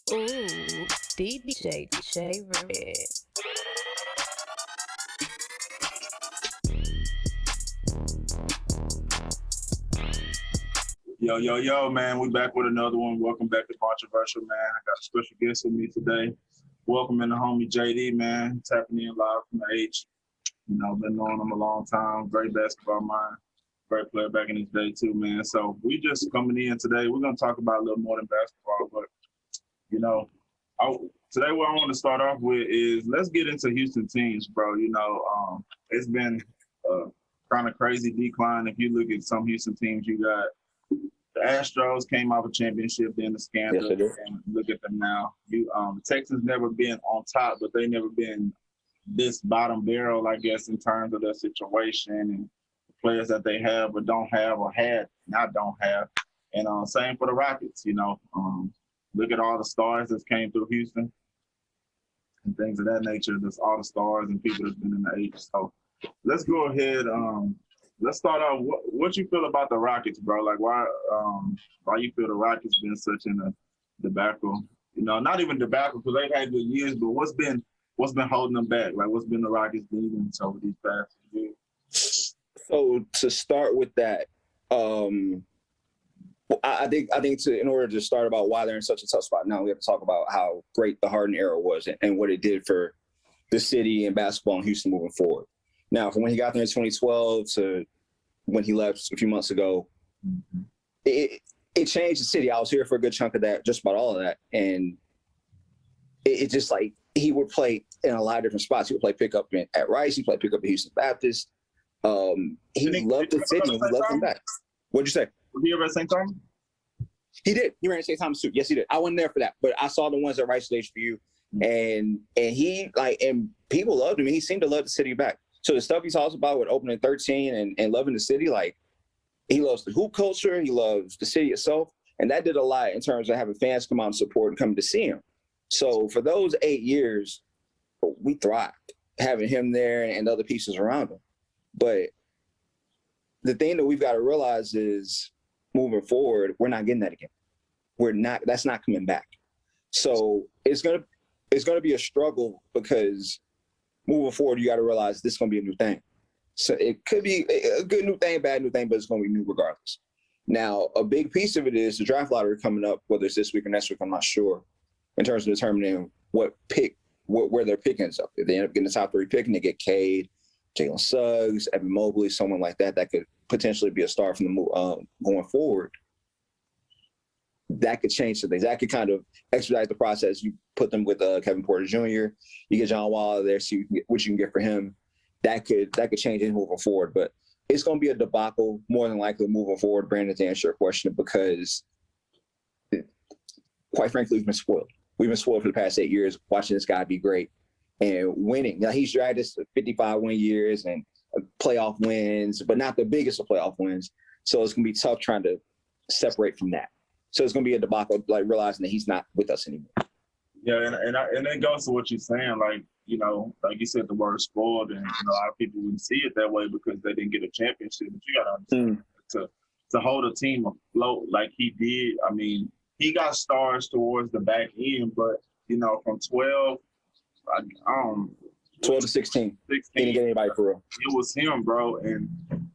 Ooh, DJ Red. Yo, man. We back with another one. Welcome back to Bontroversial, man. I got a special guest with me today. Welcoming the homie JD, man. Tapping in live from the H. Been knowing him a long time. Great basketball mind. Great player back in his day, too, man. So we just coming in today. We're going to talk about a little more than basketball. But, today what I want to start off with is let's get into Houston teams, bro. It's been a kind of crazy decline. If you look at some Houston teams, you got the Astros came off a championship, then the scandal, and look at them now. Texans never been on top, but they never been this bottom barrel, I guess, in terms of their situation and the players that they have but don't have or had, not don't have. And same for the Rockets, look at all the stars that came through Houston and things of that nature. There's all the stars and people that's been in the H. So let's go ahead. Let's start off. What you feel about the Rockets, bro? Like, why you feel the Rockets been such in a debacle? Not even debacle because they've had good years, but what's been holding them back? Like, what's been the Rockets' demons over these past years? So to start with that, I think in order to start about why they're in such a tough spot now, we have to talk about how great the Harden era was and what it did for the city and basketball in Houston moving forward. Now, from when he got there in 2012 to when he left a few months ago, it changed the city. I was here for a good chunk of that, just about all of that. And it just like he would play in a lot of different spots. He would play pickup at Rice. He played pickup at Houston Baptist. He loved the city. He loved them back. What'd you say? Was he ever at St. Thomas? He did. He ran at St. Thomas too. Yes, he did. I wasn't there for that, but I saw the ones at Rice at HBU. And he and people loved him. He seemed to love the city back. So the stuff he talks about with opening 13 and loving the city, like he loves the hoop culture, he loves the city itself, and that did a lot in terms of having fans come out and support and come to see him. So for those 8 years, we thrived having him there and other pieces around him. But the thing that we've got to realize is moving forward, we're not getting that again. That's not coming back. So it's gonna be a struggle because moving forward, you got to realize this is going to be a new thing. So it could be a good new thing, bad new thing, but it's going to be new regardless. Now, a big piece of it is the draft lottery coming up, whether it's this week or next week, I'm not sure, in terms of determining where their pick ends up. If they end up getting the top 3 pick and they get Cade, Jalen Suggs, Evan Mobley, someone like that could potentially be a star from the going forward. That could change some things. That could kind of expedite the process. You put them with Kevin Porter Jr. You get John Wall there, see what you can get for him. That could change it moving forward. But it's going to be a debacle more than likely moving forward, Brandon, to answer your question, because quite frankly, we've been spoiled. We've been spoiled for the past 8 years watching this guy be great and winning. Now, he's dragged us to 55 win years and playoff wins, but not the biggest of playoff wins. So it's going to be tough trying to separate from that. So it's going to be a debacle, like realizing that he's not with us anymore. Yeah, and it goes to what you're saying, like you said, the word spoiled, and a lot of people wouldn't see it that way because they didn't get a championship. But you got to understand to hold a team afloat like he did. I mean, he got stars towards the back end, but from 12, 12 to 16. He didn't get anybody for real. It was him, bro, and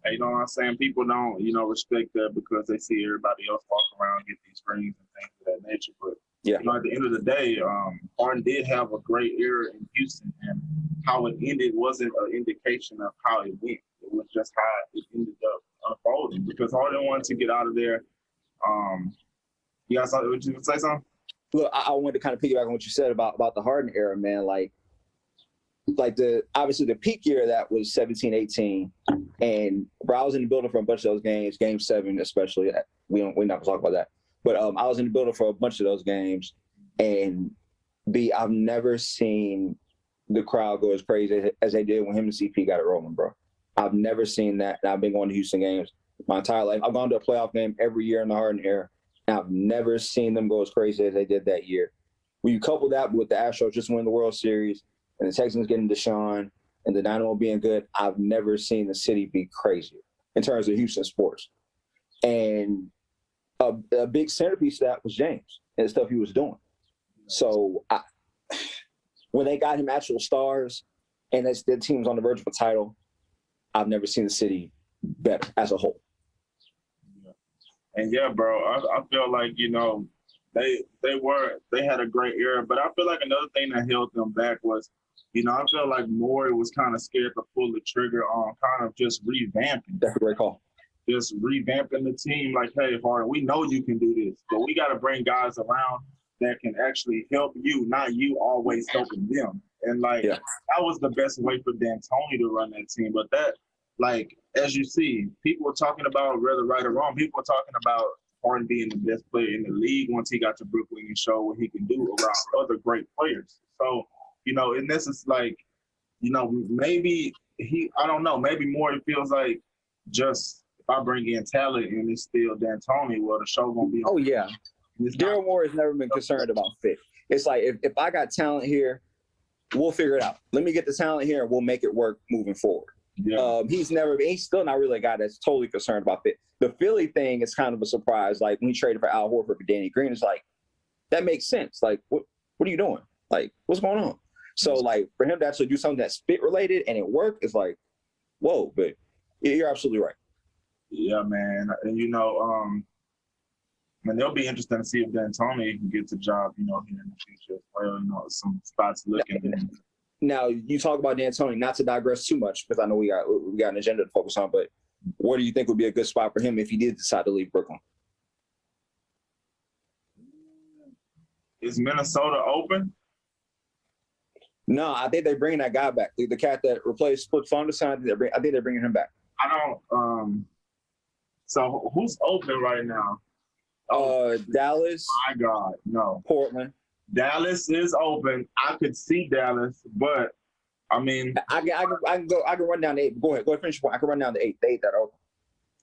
you know what I'm saying? People don't, respect that because they see everybody else walk around, get these rings and things of that nature. But, yeah, at the end of the day, Harden did have a great era in Houston, and how it ended wasn't an indication of how it went. It was just how it ended up unfolding because Harden wanted to get out of there. You got something? Would you say something? Look, I wanted to kind of piggyback on what you said about the Harden era, man. Like obviously the peak year of that was 17, 18. And bro, I was in the building for a bunch of those games, game 7 especially. We're not gonna talk about that. But I was in the building for a bunch of those games. And I've never seen the crowd go as crazy as they did when him and CP got it rolling, bro. I've never seen that. And I've been going to Houston games my entire life. I've gone to a playoff game every year in the Harden era. And I've never seen them go as crazy as they did that year. When you couple that with the Astros just winning the World Series and the Texans getting Deshaun and the Dynamo being good, I've never seen the city be crazier in terms of Houston sports. And a big centerpiece of that was James and the stuff he was doing. So when they got him actual stars, and as the team's on the verge of a title, I've never seen the city better as a whole. And yeah, bro, I feel like, you know, they had a great era, but I feel like another thing that held them back was, you know, I feel like Morey was kind of scared to pull the trigger on kind of just revamping. That's a great call. Just revamping the team, like, hey, Harden, we know you can do this, but we got to bring guys around that can actually help you, not you always helping them. And like that was the best way for D'Antoni to run that team. But that, like, as you see, people were talking about, whether right or wrong, people were talking about Harden being the best player in the league once he got to Brooklyn and showed what he can do around other great players. So, you know, and this is like, you know, maybe I don't know, maybe more it feels like just if I bring in talent and it's still D'Antoni, well, the show gonna be. Oh yeah, Daryl Morey has never been concerned about fit. It's like if I got talent here, we'll figure it out. Let me get the talent here and we'll make it work moving forward. Yeah. He's still not really a guy that's totally concerned about fit. The Philly thing is kind of a surprise. Like when he traded for Al Horford for Danny Green, it's like, that makes sense. Like, what are you doing? Like, what's going on? So like for him to actually do something that's fit related and it worked, it's like, whoa, but you're absolutely right. Yeah, man. And you know, and it'll be interesting to see if D'Antoni can get the job, you know, here in the future as well. You know, some spots looking. Now, you talk about D'Antoni, not to digress too much, because I know we got an agenda to focus on, but where do you think would be a good spot for him if he did decide to leave Brooklyn? Is Minnesota open? No, I think they're bringing that guy back. The cat that replaced Flip Saunders, I think they're bringing him back. I don't. So who's open right now? Dallas. My God, no. Portland. Dallas is open. I could see Dallas, but I mean, I can run down the 8. Go ahead, finish your point. I can run down the 8. The 8 that are open.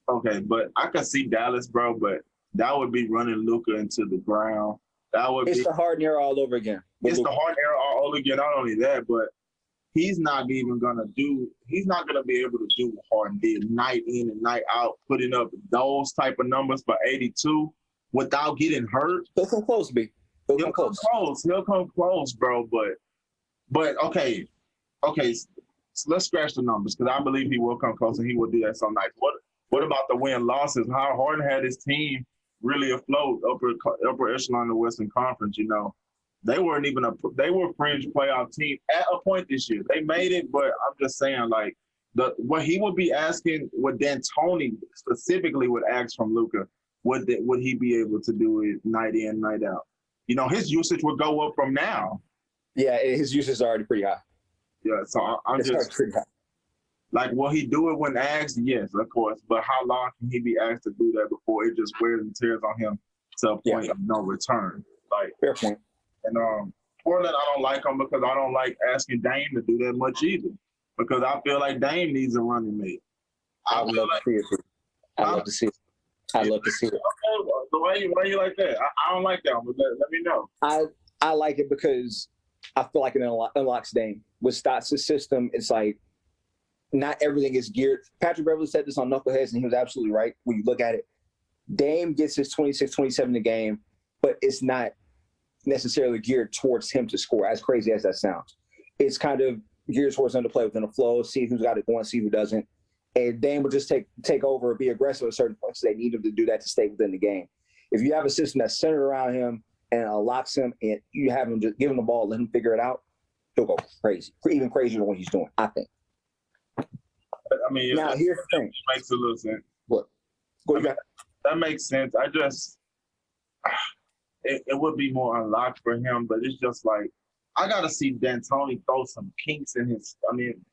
Okay, but I could see Dallas, bro. But that would be running Luka into the ground. It's the Harden era all over again. It's the Harden era all over again. Not only that, but he's not going to be able to do what Harden did night in and night out, putting up those type of numbers for 82 without getting hurt. He'll come close, B. He'll come close. He'll come close, bro. But okay. So let's scratch the numbers because I believe he will come close and he will do that some nights. What about the win losses? How Harden had his team really afloat, upper echelon in the Western Conference. You know, they were a fringe playoff team at a point this year. They made it, but I'm just saying, like, what he would be asking, what D'Antoni specifically would ask from Luka, would he be able to do it night in, night out? You know, his usage would go up from now. Yeah, his usage is already pretty high. Yeah, so I'm just pretty high. Like, will he do it when asked? Yes, of course. But how long can he be asked to do that before it just wears and tears on him to a point of no return? Like, fair point. And Portland, I don't like him because I don't like asking Dame to do that much either. Because I feel like Dame needs a running mate. I would love to see it. I'd love to see it. I'd love to see it. So why you like that? I don't like that one, but let me know. I like it because I feel like it unlocks Dame. With Stotts' system, it's like not everything is geared. Patrick Beverley said this on Knuckleheads, and he was absolutely right when you look at it. Dame gets his 26, 27 a game, but it's not necessarily geared towards him to score, as crazy as that sounds. It's kind of geared towards him to play within the flow, see who's got it going, see who doesn't. And Dame will just take over, be aggressive at certain points. They need him to do that to stay within the game. If you have a system that's centered around him and locks him, and you have him just give him the ball, let him figure it out, he'll go crazy, even crazier than what he's doing, I think. I mean, now here's the thing. It makes a little sense. What? That makes sense. It would be more unlocked for him, but it's just like, I got to see D'Antoni throw some kinks in his,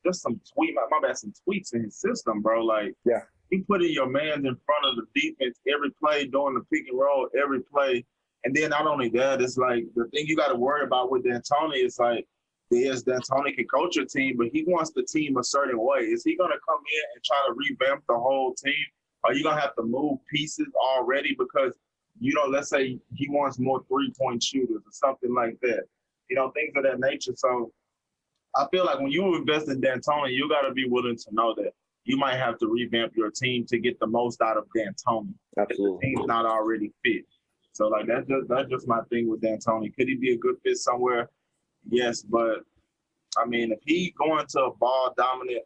just some tweaks in his system, bro. Like, yeah, he putting your man in front of the defense every play, doing the pick and roll every play. And then not only that, it's like the thing you got to worry about with D'Antoni is like, yes, D'Antoni can coach your team, but he wants the team a certain way. Is he going to come in and try to revamp the whole team? Are you going to have to move pieces already because, let's say he wants more three-point shooters or something like that, things of that nature. So I feel like when you invest in D'Antoni, you got to be willing to know that you might have to revamp your team to get the most out of D'Antoni. Absolutely. If the team's not already fit. So like that's just my thing with D'Antoni. Could he be a good fit somewhere? Yes, but I mean, if he going to a ball dominant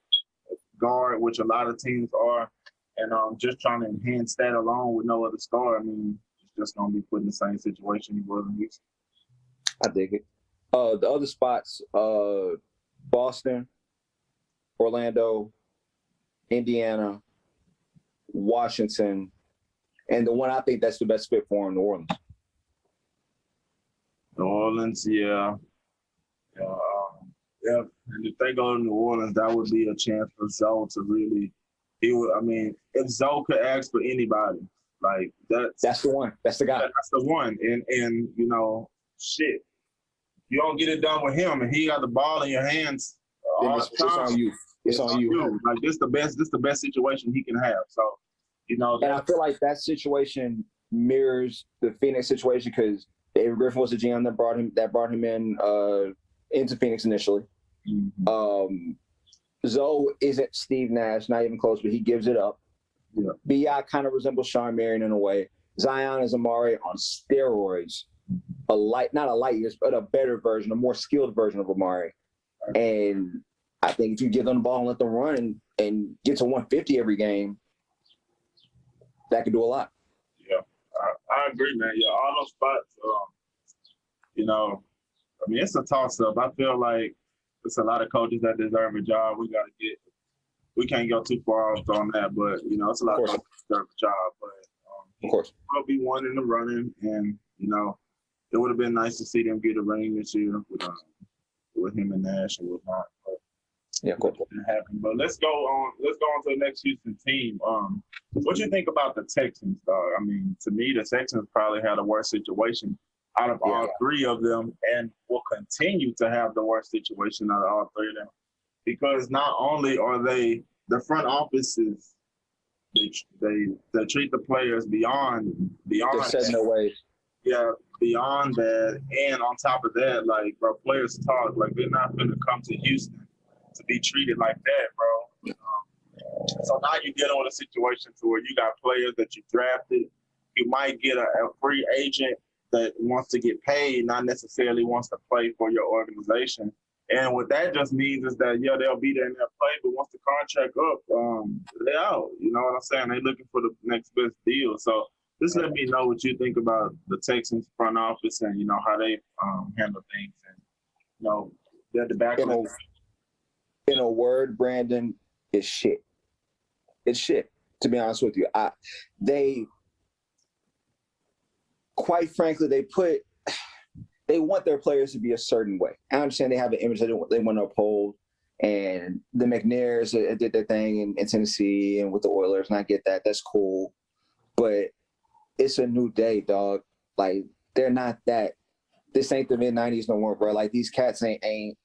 guard, which a lot of teams are, and just trying to enhance that alone with no other star, I mean, it's just gonna be put in the same situation he was in Houston. I dig it. The other spots, Boston, Orlando, Indiana, Washington, and the one I think that's the best fit for him, New Orleans. New Orleans, yeah. Yeah, and if they go to New Orleans, that would be a chance for Zoe to really. I mean, if Zoe could ask for anybody, like that's the one. That's the guy. That's the one. And you know, shit, you don't get it done with him, and he got the ball in your hands all the time. It's on you. It's on you. Like this the best situation he can have. So, you know, and I feel like that situation mirrors the Phoenix situation because David Griffin was the GM that brought him in into Phoenix initially. Mm-hmm. Zoe isn't Steve Nash, not even close, but he gives it up. Yeah. B.I. kind of resembles Sean Marion in a way. Zion is Amari on steroids. Not a light years, but a better version, a more skilled version of Amari. And I think if you give them the ball and let them run and get to 150 every game, that could do a lot. Yeah, I agree, man. Yeah, all those spots, you know, I mean, it's a toss-up. I feel like it's a lot of coaches that deserve a job. We can't go too far off on that, but, you know, it's a lot of coaches that deserve a job. But of course, will be one in the running, and, you know, it would have been nice to see them get a ring this year with him and Nash and whatnot. But yeah, of course. Didn't happen. But let's go on to the next Houston team. What do you think about the Texans, dog? I mean, to me, the Texans probably had a worse situation out of all three of them, and will continue to have the worst situation out of all three of them, because not only are they the front offices, they treat the players beyond. They're set in their ways. Yeah, beyond that, and on top of that, like, bro, players talk like they're not going to come to Houston to be treated like that, bro. So now you're dealing with a situation to where you got players that you drafted. You might get a free agent that wants to get paid, not necessarily wants to play for your organization. And what that just means is that, yeah, they'll be there in their play, but once the contract up, they're out. You know what I'm saying? They're looking for the next best deal. So just let me know what you think about the Texans front office and, you know, how they handle things. And, you know, they're the back. In a word, Brandon, it's shit. It's shit, to be honest with you. Quite frankly, they want their players to be a certain way. I understand they have an image that they want to uphold, and the McNairs did their thing in Tennessee and with the Oilers, and I get that. That's cool. But it's a new day, dog. Like, they're not that. This ain't the mid-'90s no more, bro. Like, these cats ain't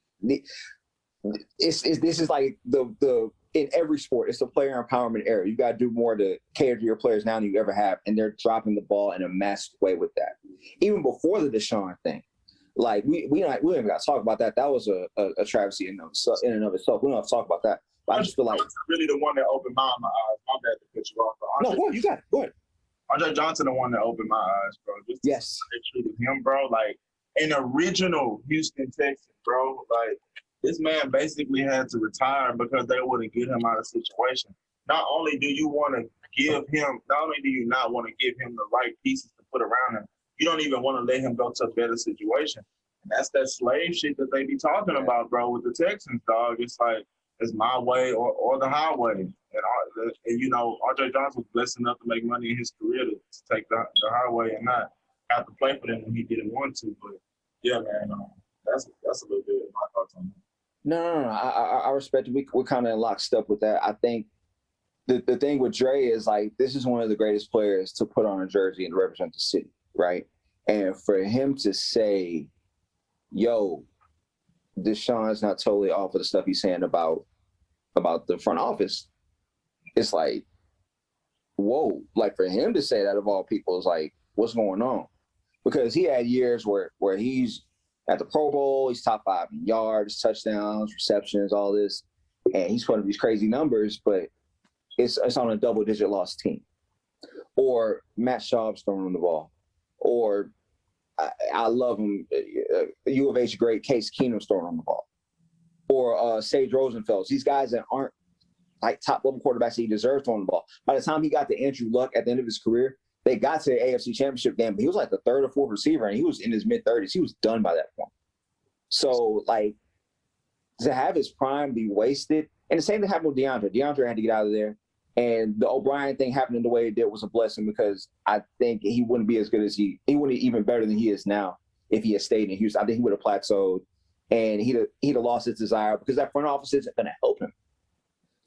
this is like the in every sport, it's the player empowerment era. You got to do more to cater to your players now than you ever have, and they're dropping the ball in a massive way with that. Even before the Deshaun thing, like we even got to talk about that. That was a travesty in and of itself. We don't have to talk about that. But I just feel like really the one that opened my eyes. My bad to cut you off. No, go ahead, you got it. Go ahead. Andre Johnson, the one that opened my eyes, bro. Just yes, they treated him, bro, like an original Houston Texan, bro. Like, this man basically had to retire because they wouldn't get him out of the situation. Not only do you want to give him, not only do you not want to give him the right pieces to put around him, you don't even want to let him go to a better situation. And that's that slave shit that they be talking about, bro, with the Texans, dog. It's like, it's my way or the highway. And you know, Andre Johnson was blessed enough to make money in his career to take the highway and not have to play for them when he didn't want to. But yeah, man, that's a little bit of my thoughts on that. No. I respect it. We're kind of locked up with that. I think the thing with Dre is, like, this is one of the greatest players to put on a jersey and represent the city, right? And for him to say, yo, Deshaun's not totally off of the stuff he's saying about the front office, it's like, whoa. Like, for him to say that, of all people, is like, what's going on? Because he had years where he's at the Pro Bowl, he's top 5 in yards, touchdowns, receptions, all this, and he's putting these crazy numbers, but it's on a double-digit loss team. Or Matt Schaub's throwing the ball, or I love him. U of H great Case Keenum throwing on the ball, or Sage Rosenfeld. These guys that aren't like top level quarterbacks that he deserves throwing the ball. By the time he got to Andrew Luck at the end of his career, they got to the AFC Championship game, but he was like the third or fourth receiver, and he was in his mid-30s. He was done by that point. So, like, to have his prime be wasted, and the same thing happened with DeAndre. DeAndre had to get out of there, and the O'Brien thing happening the way it did was a blessing, because I think he wouldn't be as good as he wouldn't even better than he is now if he had stayed in Houston. I think he would have plateaued, and he'd have lost his desire, because that front office isn't going to help him.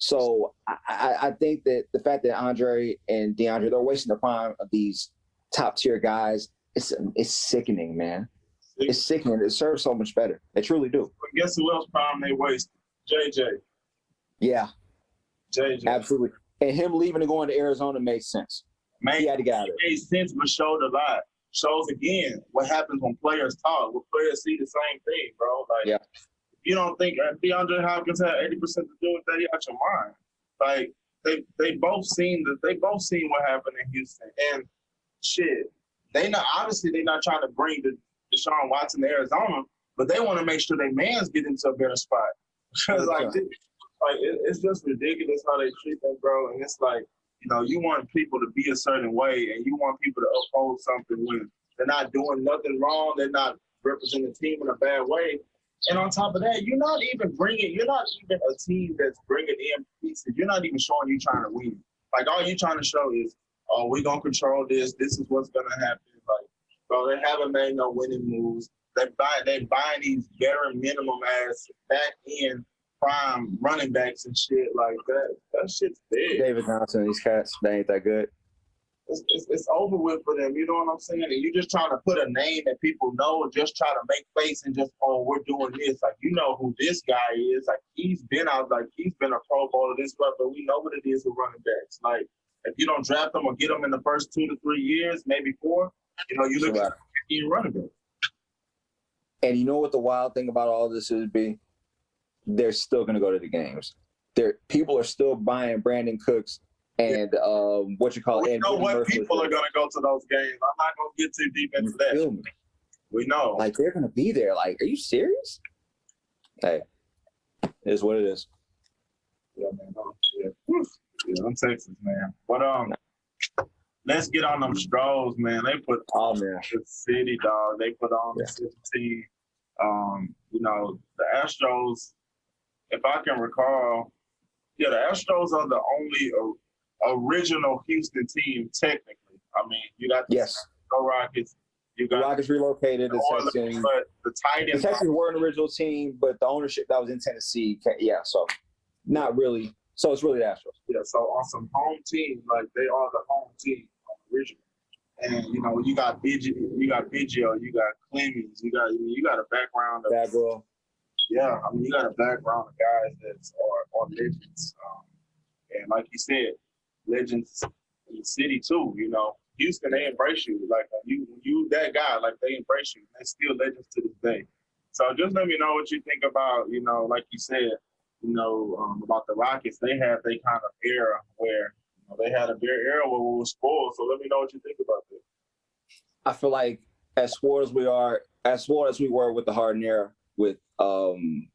So I think that the fact that Andre and DeAndre, they're wasting the prime of these top tier guys, it's sickening, man. It's sickening. It serves so much better. They truly do. But guess who else prime they wasted? JJ. Yeah. JJ. Absolutely. And him leaving and going to Arizona made sense. He had to get out of it. Made sense, but showed a lot. Shows again what happens when players talk. When players see the same thing, bro. Like, yeah. You don't think DeAndre Hopkins had 80% to do with that? You out your mind. Like they both seen what happened in Houston, and shit. They're not trying to bring Deshaun Watson to Arizona, but they want to make sure their mans get into a better spot. Because it's just ridiculous how they treat them, bro. And it's like, you want people to be a certain way, and you want people to uphold something when they're not doing nothing wrong. They're not representing the team in a bad way. And on top of that, you're not even a team that's bringing in pieces. You're not even showing you trying to win. Like, all you're trying to show is, oh, we're going to control this. This is what's going to happen. Like, bro, they haven't made no winning moves. They buying these bare minimum ass back end prime running backs and shit like that. That shit's big. David Johnson, these cats, they ain't that good. It's over with for them, you know what I'm saying? And you're just trying to put a name that people know and just try to make face and just, oh, we're doing this. Like, you know who this guy is. Like, he's been a Pro Bowler, this stuff, but we know what it is with running backs. Like, if you don't draft them or get them in the first 2 to 3 years, maybe 4, you look at a running back. And you know what the wild thing about all this is, B? They're still going to go to the games. People are still buying Brandon Cooks and what you call it. We know what people are going to go to those games. I'm not going to get too deep into that. We know. Like, they're going to be there. Like, are you serious? Hey, it is what it is. Yeah, man. Yeah, I'm Texas, man. But let's get on them Stros, man. They put on the city, dog. They put on the city team. The Astros, if I can recall, the Astros are the only original Houston team, technically. I mean, you got the Rockets. You got the Rockets relocated. The Texans, but the Titans. The Texans were an original team, but the ownership that was in Tennessee, so not really. So it's really the Astros. Yeah, so on some home team, like, they are the home team original. And you got Biggio, you got Clemens, you got a background of Bagwell. Yeah, I mean, you got a background of guys that are legends. And like you said, legends in the city too. Houston, they embrace you. Like, you that guy, like, they embrace you. They're still legends to this day. So just let me know what you think about, like you said, about the Rockets. They have their kind of era where they had a bare era where we were spoiled. So let me know what you think about that. I feel like as spoiled as we were with the Harden era, with in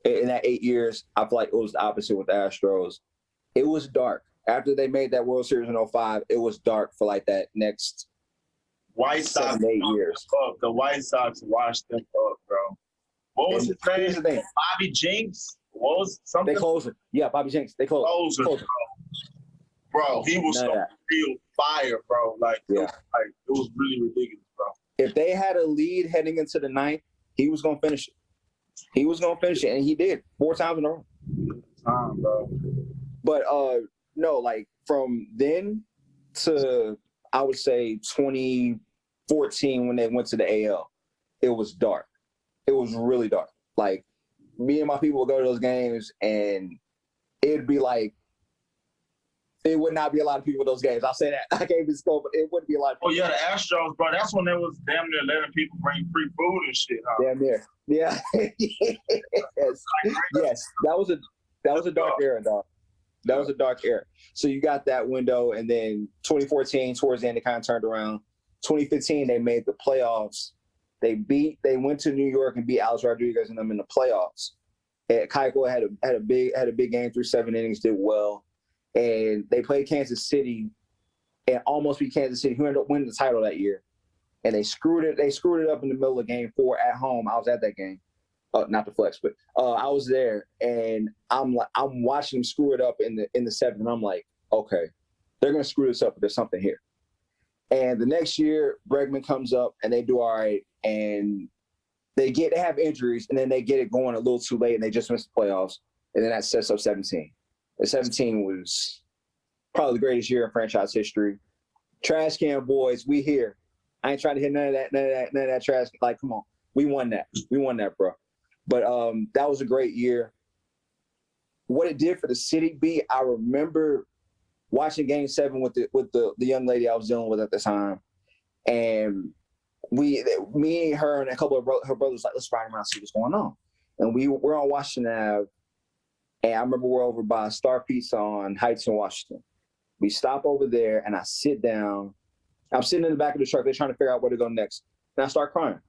that 8 years, I feel like it was the opposite with the Astros. It was dark. After they made that World Series in 2005, it was dark for like that next White Sox 7 8 years. Up. The White Sox washed them up, bro. What was his name? Bobby Jenks? What was something? They closed it. Yeah, Bobby Jenks. They closed it. Bro, he was so real fire, bro. Like, it was really ridiculous, bro. If they had a lead heading into the ninth, he was going to finish it. And he did 4 times in a row. Bro. But no, like, from then to, I would say, 2014 when they went to the AL, it was dark. It was really dark. Like, me and my people would go to those games, and it'd be like, it would not be a lot of people in those games. I'll say that. I can't even scope, but it wouldn't be a lot of people. Oh, yeah, the Astros, bro. That's when they was damn near letting people bring free food and shit, huh? Damn near. Yeah. Yes. That was a dark era, dog. That was a dark era. So you got that window, and then 2014, towards the end, it kind of turned around. 2015, they made the playoffs. They went to New York and beat Alex Rodriguez and them in the playoffs. And Keiko had a big game through 7 innings, did well. And they played Kansas City and almost beat Kansas City, who ended up winning the title that year. And they screwed it up in the middle of game 4 at home. I was at that game. Not the flex, but I was there, and I'm watching them screw it up in the 7th, and I'm like, okay, they're gonna screw this up, but there's something here. And the next year, Bregman comes up, and they do all right, and they have injuries, and then they get it going a little too late, and they just miss the playoffs, and then that sets up 17. And 17 was probably the greatest year in franchise history. Trash can boys, we here. I ain't trying to hit none of that trash. Like, come on, we won that, bro. But that was a great year. What it did for the city, B, I remember watching Game 7 with the young lady I was dealing with at the time, and me, her, and a couple of her brothers like, let's ride around and see what's going on. And we're on Washington Ave, and I remember we're over by Star Pizza on Heights in Washington. We stop over there, and I sit down. I'm sitting in the back of the truck. They're trying to figure out where to go next, and I start crying,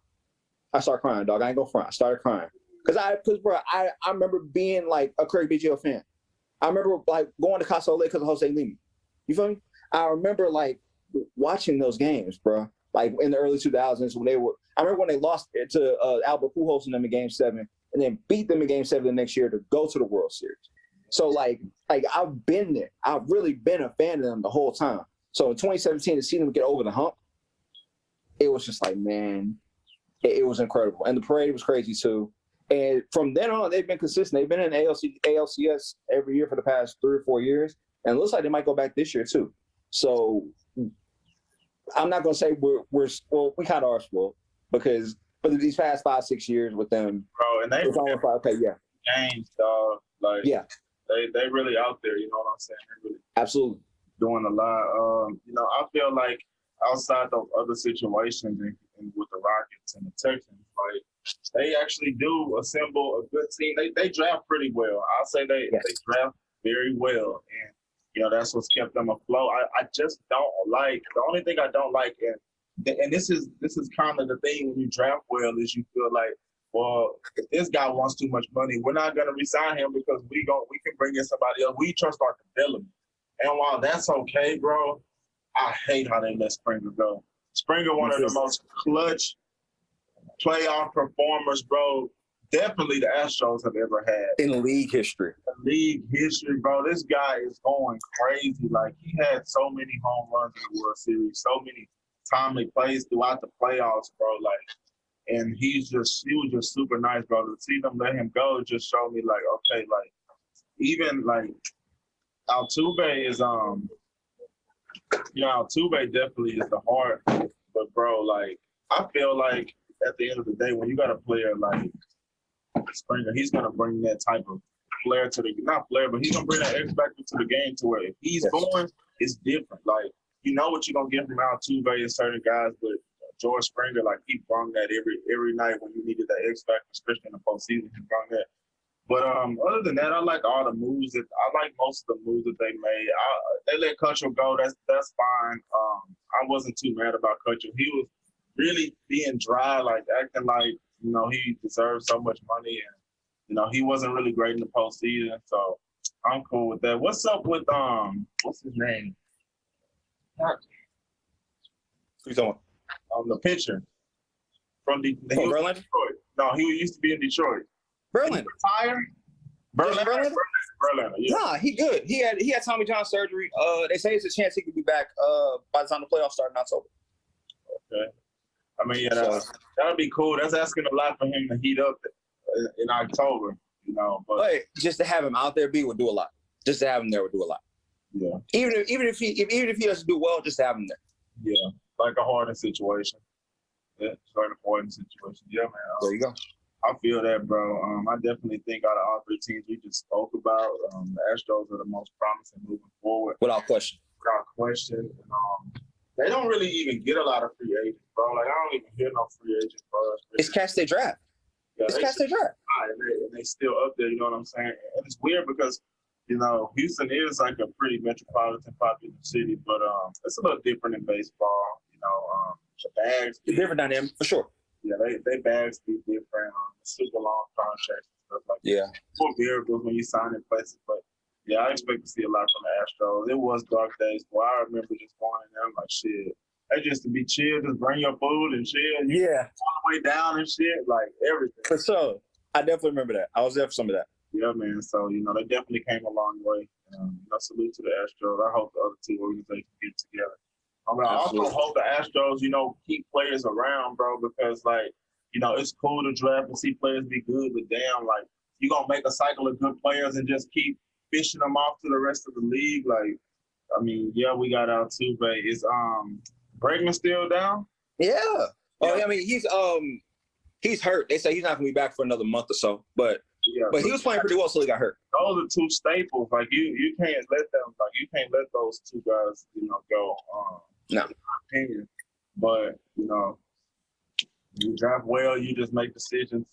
dog. I ain't gonna front. I started crying. Because bro, I remember being like a Craig BGL fan. I remember like going to Casa Ole because of Jose Lima. You feel me? I remember like watching those games, bro. Like in the early 2000s when I remember when they lost to Albert Pujols in them in Game 7 and then beat them in Game 7 the next year to go to the World Series. So like I've been there. I've really been a fan of them the whole time. So in 2017 to see them get over the hump, it was just like, man, it was incredible. And the parade was crazy too. And from then on, they've been consistent. They've been in ALCS every year for the past 3 or 4 years. And it looks like they might go back this year, too. So I'm not going to say we kind of are spoiled because for these past 5-6 years with them, bro, and it's almost like, okay, yeah. Games, dog. Like, yeah. They really out there, you know what I'm saying? They're really absolutely doing a lot. I feel like outside of other situations and with the Rockets and the Texans, like, they actually do assemble a good team. They draft pretty well. I'll say they draft very well. And, that's what's kept them afloat. I just don't like, the only thing I don't like, and this is kind of the thing when you draft well, is you feel like, well, if this guy wants too much money, we're not going to resign him because we can bring in somebody else. We trust our development. And while that's okay, bro, I hate how they let Springer go. Springer, one of the most clutch playoff performers, bro, definitely the Astros have ever had. In league history. League history, bro. This guy is going crazy. Like, he had so many home runs in the World Series, so many timely plays throughout the playoffs, bro. Like, and he was just super nice, bro. To see them let him go just showed me, like, okay, like, even, like, Altuve is, Altuve definitely is the heart. But, bro, like, I feel like at the end of the day, when you got a player like Springer, he's going to bring that type of flair to not flair, but he's going to bring that X factor to the game to where if he's going, it's different. Like, you know what you're going to get from Altuve and certain guys, but George Springer, like, he brought that every night when you needed that X factor, especially in the postseason, he brought that. But other than that, I like all the moves I like most of the moves that they made. They let Kutcher go. That's fine. I wasn't too mad about Kutcher. He was really being dry, like acting like, he deserved so much money, and, he wasn't really great in the postseason. So I'm cool with that. What's up with what's his name? Who's on? The pitcher from Verlander? Detroit. No, he used to be in Detroit. Verlander. Retired? Verlander, yeah. Nah, he good. He had Tommy John surgery. They say it's a chance he could be back by the time the playoffs start in October. Okay. I mean, yeah, that'd be cool. That's asking a lot for him to heat up in October, But just to have him out there, would do a lot. Just to have him there would do a lot. Yeah. Even if he doesn't do well, just to have him there. Yeah, like a Harden situation. Yeah, like a Harden situation. Yeah, man. There you go. I feel that, bro. I definitely think out of all 3 teams we just spoke about, the Astros are the most promising moving forward. Without question. And, they don't really even get a lot of free agents, bro. Like, I don't even hear no free agents, bro. It's cats they draft. Yeah, it's cats they draft. And they still up there, you know what I'm saying? And it's weird because, Houston is like a pretty metropolitan popular city, but it's a little different in baseball. the bags. Different dynamic for sure. Yeah, they bags be different. Super long contracts and stuff like that. Yeah. More variables when you sign in places, but yeah, I expect to see a lot from the Astros. It was dark days, but I remember just going in there. I'm like, shit. They just to be chill, just bring your food and chill. Yeah. All the way down and shit, like everything. For sure. I definitely remember that. I was there for some of that. Yeah, man. So, they definitely came a long way. Salute to the Astros. I hope the other two organizations get together. I also hope the Astros, keep players around, bro, because, it's cool to draft and see players be good, but damn, you're going to make a cycle of good players and just keep fishing them off to the rest of the league. Yeah, we got out too, but is Bregman still down? Yeah. Oh, I mean, he's hurt. They say he's not going to be back for another month or so, but he was playing pretty well, so he got hurt. Those are two staples. You can't let them. You can't let those two guys, go. No. In my opinion, but you draft well. You just make decisions,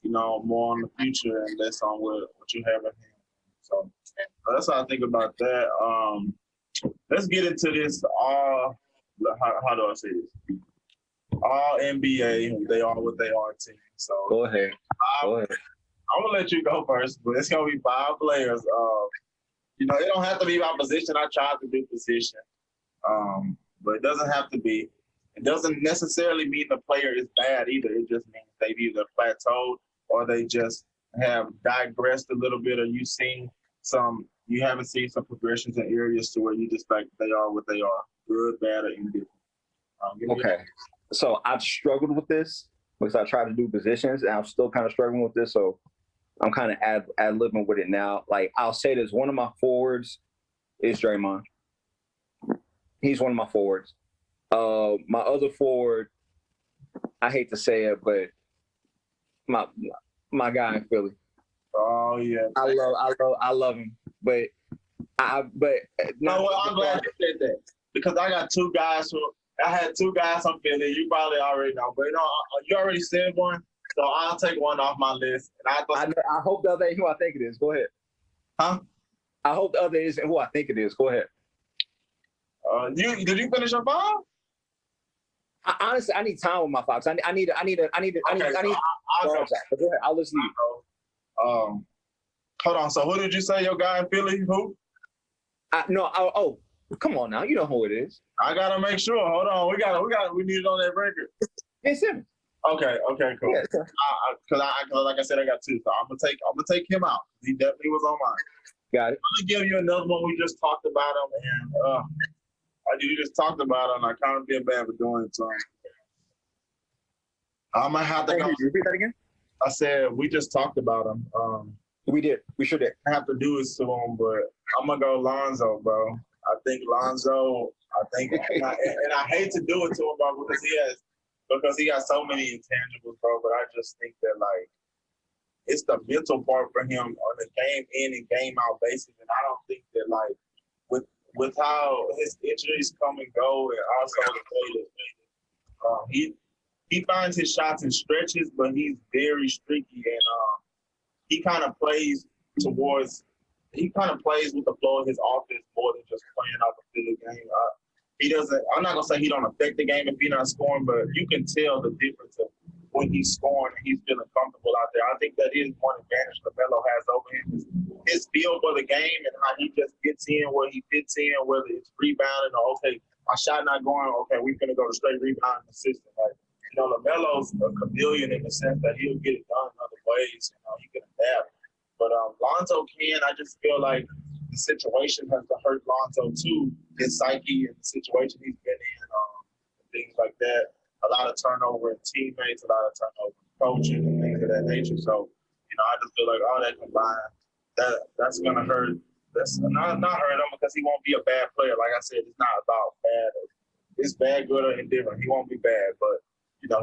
more on the future and less on what you have at hand. So that's how I think about that. Let's get into this. How do I say this? All NBA. They are what they are team. So go ahead. I'm gonna let you go first, but it's gonna be 5 players. It don't have to be my position. I tried to do position, but it doesn't have to be. It doesn't necessarily mean the player is bad either. It just means they've either plateaued or they just have digressed a little bit, or you haven't seen some progressions in areas to where you just they are what they are, good, bad, or indifferent. Okay, so I've struggled with this because I tried to do positions, and I'm still kind of struggling with this. So I'm kind of ad-libbing with it now. I'll say this: one of my forwards is Draymond. He's one of my forwards. My other forward, I hate to say it, but my guy in Philly. Oh yeah, I love him, but I'm glad you said that because I got 2 guys I had 2 guys on Philly. You probably already know, but you already said one, so I'll take one off my list. And I hope the other ain't who I think it is. Go ahead. Huh? I hope the other isn't who I think it is. Go ahead. Did you finish your 5? Honestly, I need time with my 5. I need. I'll go ahead. I'll listen to you. Hold on. So who did you say your guy in Philly? Who? Come on now. You know who it is. I gotta make sure. Hold on. We need it on that record. Ben Simmons. Okay, cool. Yeah, Cause like I said, I got 2, so I'm gonna take him out. He definitely was on mine. Got it. I'm gonna give you another one. We just talked about him, and you just talked about him. I kind of feel bad for doing it to him. I might have to go. Repeat that again. I said we just talked about him. We did. We sure did. I have to do it to him, but I'm gonna go Lonzo, bro. I think Lonzo. And I hate to do it to him, bro, because he got so many intangibles, bro. But I just think that it's the mental part for him on the game in and game out basis, and I don't think that with how his injuries come and go, and also the way that he finds his shots in stretches, but he's very streaky, and he kind of plays with the flow of his offense more than just playing out the field of the game. He doesn't. I'm not gonna say he don't affect the game if he's not scoring, but you can tell the difference of when he's scoring and he's feeling comfortable out there. I think that is one advantage LaMelo has over him is his feel for the game and how he just gets in where he fits in, whether it's rebounding or okay, my shot not going, okay, we're gonna go to straight rebounding assistant. LaMelo's a chameleon in the sense that he'll get it done in other ways. He can adapt. But Lonzo can. I just feel like the situation has hurt Lonzo too. His psyche and the situation he's been in, things like that. A lot of turnover in teammates, a lot of turnover in coaching and things of that nature. So, I just feel like all that combined, that's gonna hurt. That's not hurt him because he won't be a bad player. Like I said, it's not about bad. It's bad, good, or indifferent. He won't be bad, but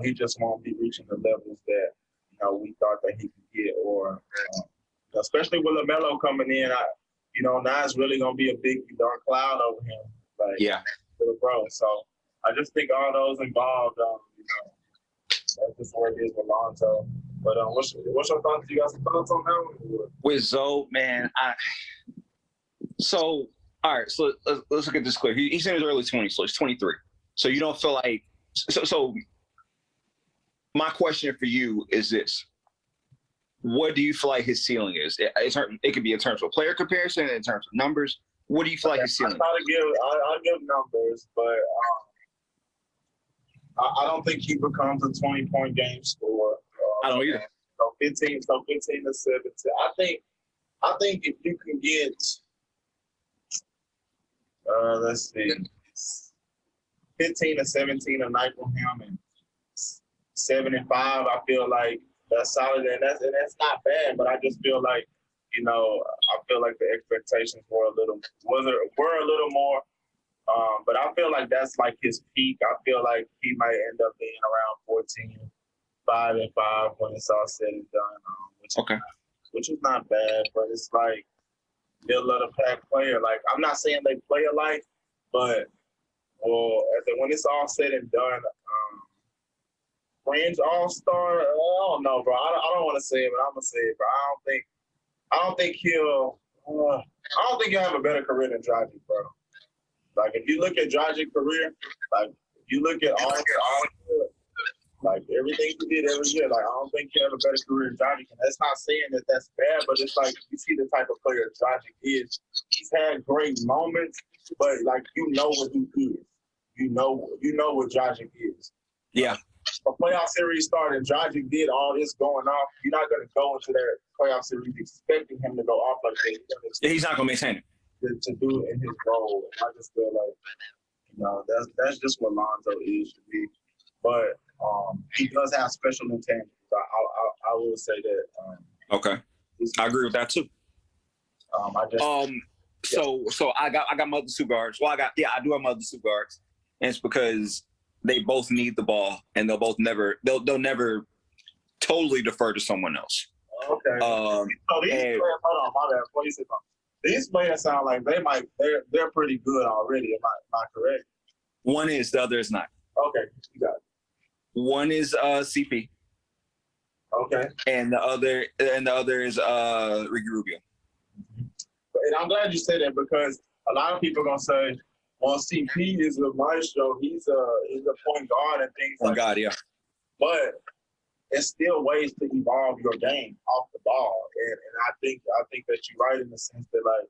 he just won't be reaching the levels that we thought that he could get, or especially with LaMelo coming in. Now it's really gonna be a big dark cloud over him. Yeah, bro. So I just think all those involved, that's just where it is with Lonzo. But what's your thoughts? You got some thoughts on that one? With Zoe, man, all right. So let's look at this clear. He's in his early 20s, so he's 23. So you don't feel like So my question for you is this. What do you feel like his ceiling is? It could be in terms of player comparison, in terms of numbers. What do you feel like his ceiling is? I'll give numbers, but I don't think he becomes a 20-point game scorer. I don't either. So 15 to 17. I think if you can get, let's see, 15 to 17 a night from him and 7 and 5, I feel like that's solid, and that's not bad. But I just feel like, I feel like the expectations were a little more. But I feel like that's like his peak. I feel like he might end up being around 14, 5 and 5 when it's all said and done. Which is not bad, but it's like middle of the pack player. Like, I'm not saying they play alike, but when it's all said and done, fringe all-star, I don't know, bro. I don't want to say it, but I'm gonna say it, bro. I don't think he'll have a better career than Dragic, bro. Like, if you look at Dragic's career, like, if you look at all like everything he did every year, like, I don't think he'll have a better career than Dragic. And that's not saying that that's bad, but it's like, you see the type of player Dragic is. He's had great moments, but like, what he is. You know what Dragic is. Yeah. A playoff series started, Dragic did all this going off. You're not going to go into that playoff series expecting him to go off like that. Yeah, he's not going to maintain it. To do it in his role. I just feel like, that's just what Lonzo is to me. But he does have special intangibles. I will say that. Okay, I agree with that too. So I got my other two guards. Well, I do have my other two guards, and it's because they both need the ball, and they'll never totally defer to someone else. Okay. Hold on, my bad. What you say? These players sound like they're pretty good already. Am I correct? One is, the other is not. Okay, you got it. One is CP. Okay. And the other is Ricky Rubio. And I'm glad you said that, because a lot of people are gonna say, well, CP is a maestro, he's a point guard and things like that. Yeah. But it's still ways to evolve your game off the ball. And I think that you're right in the sense that, like,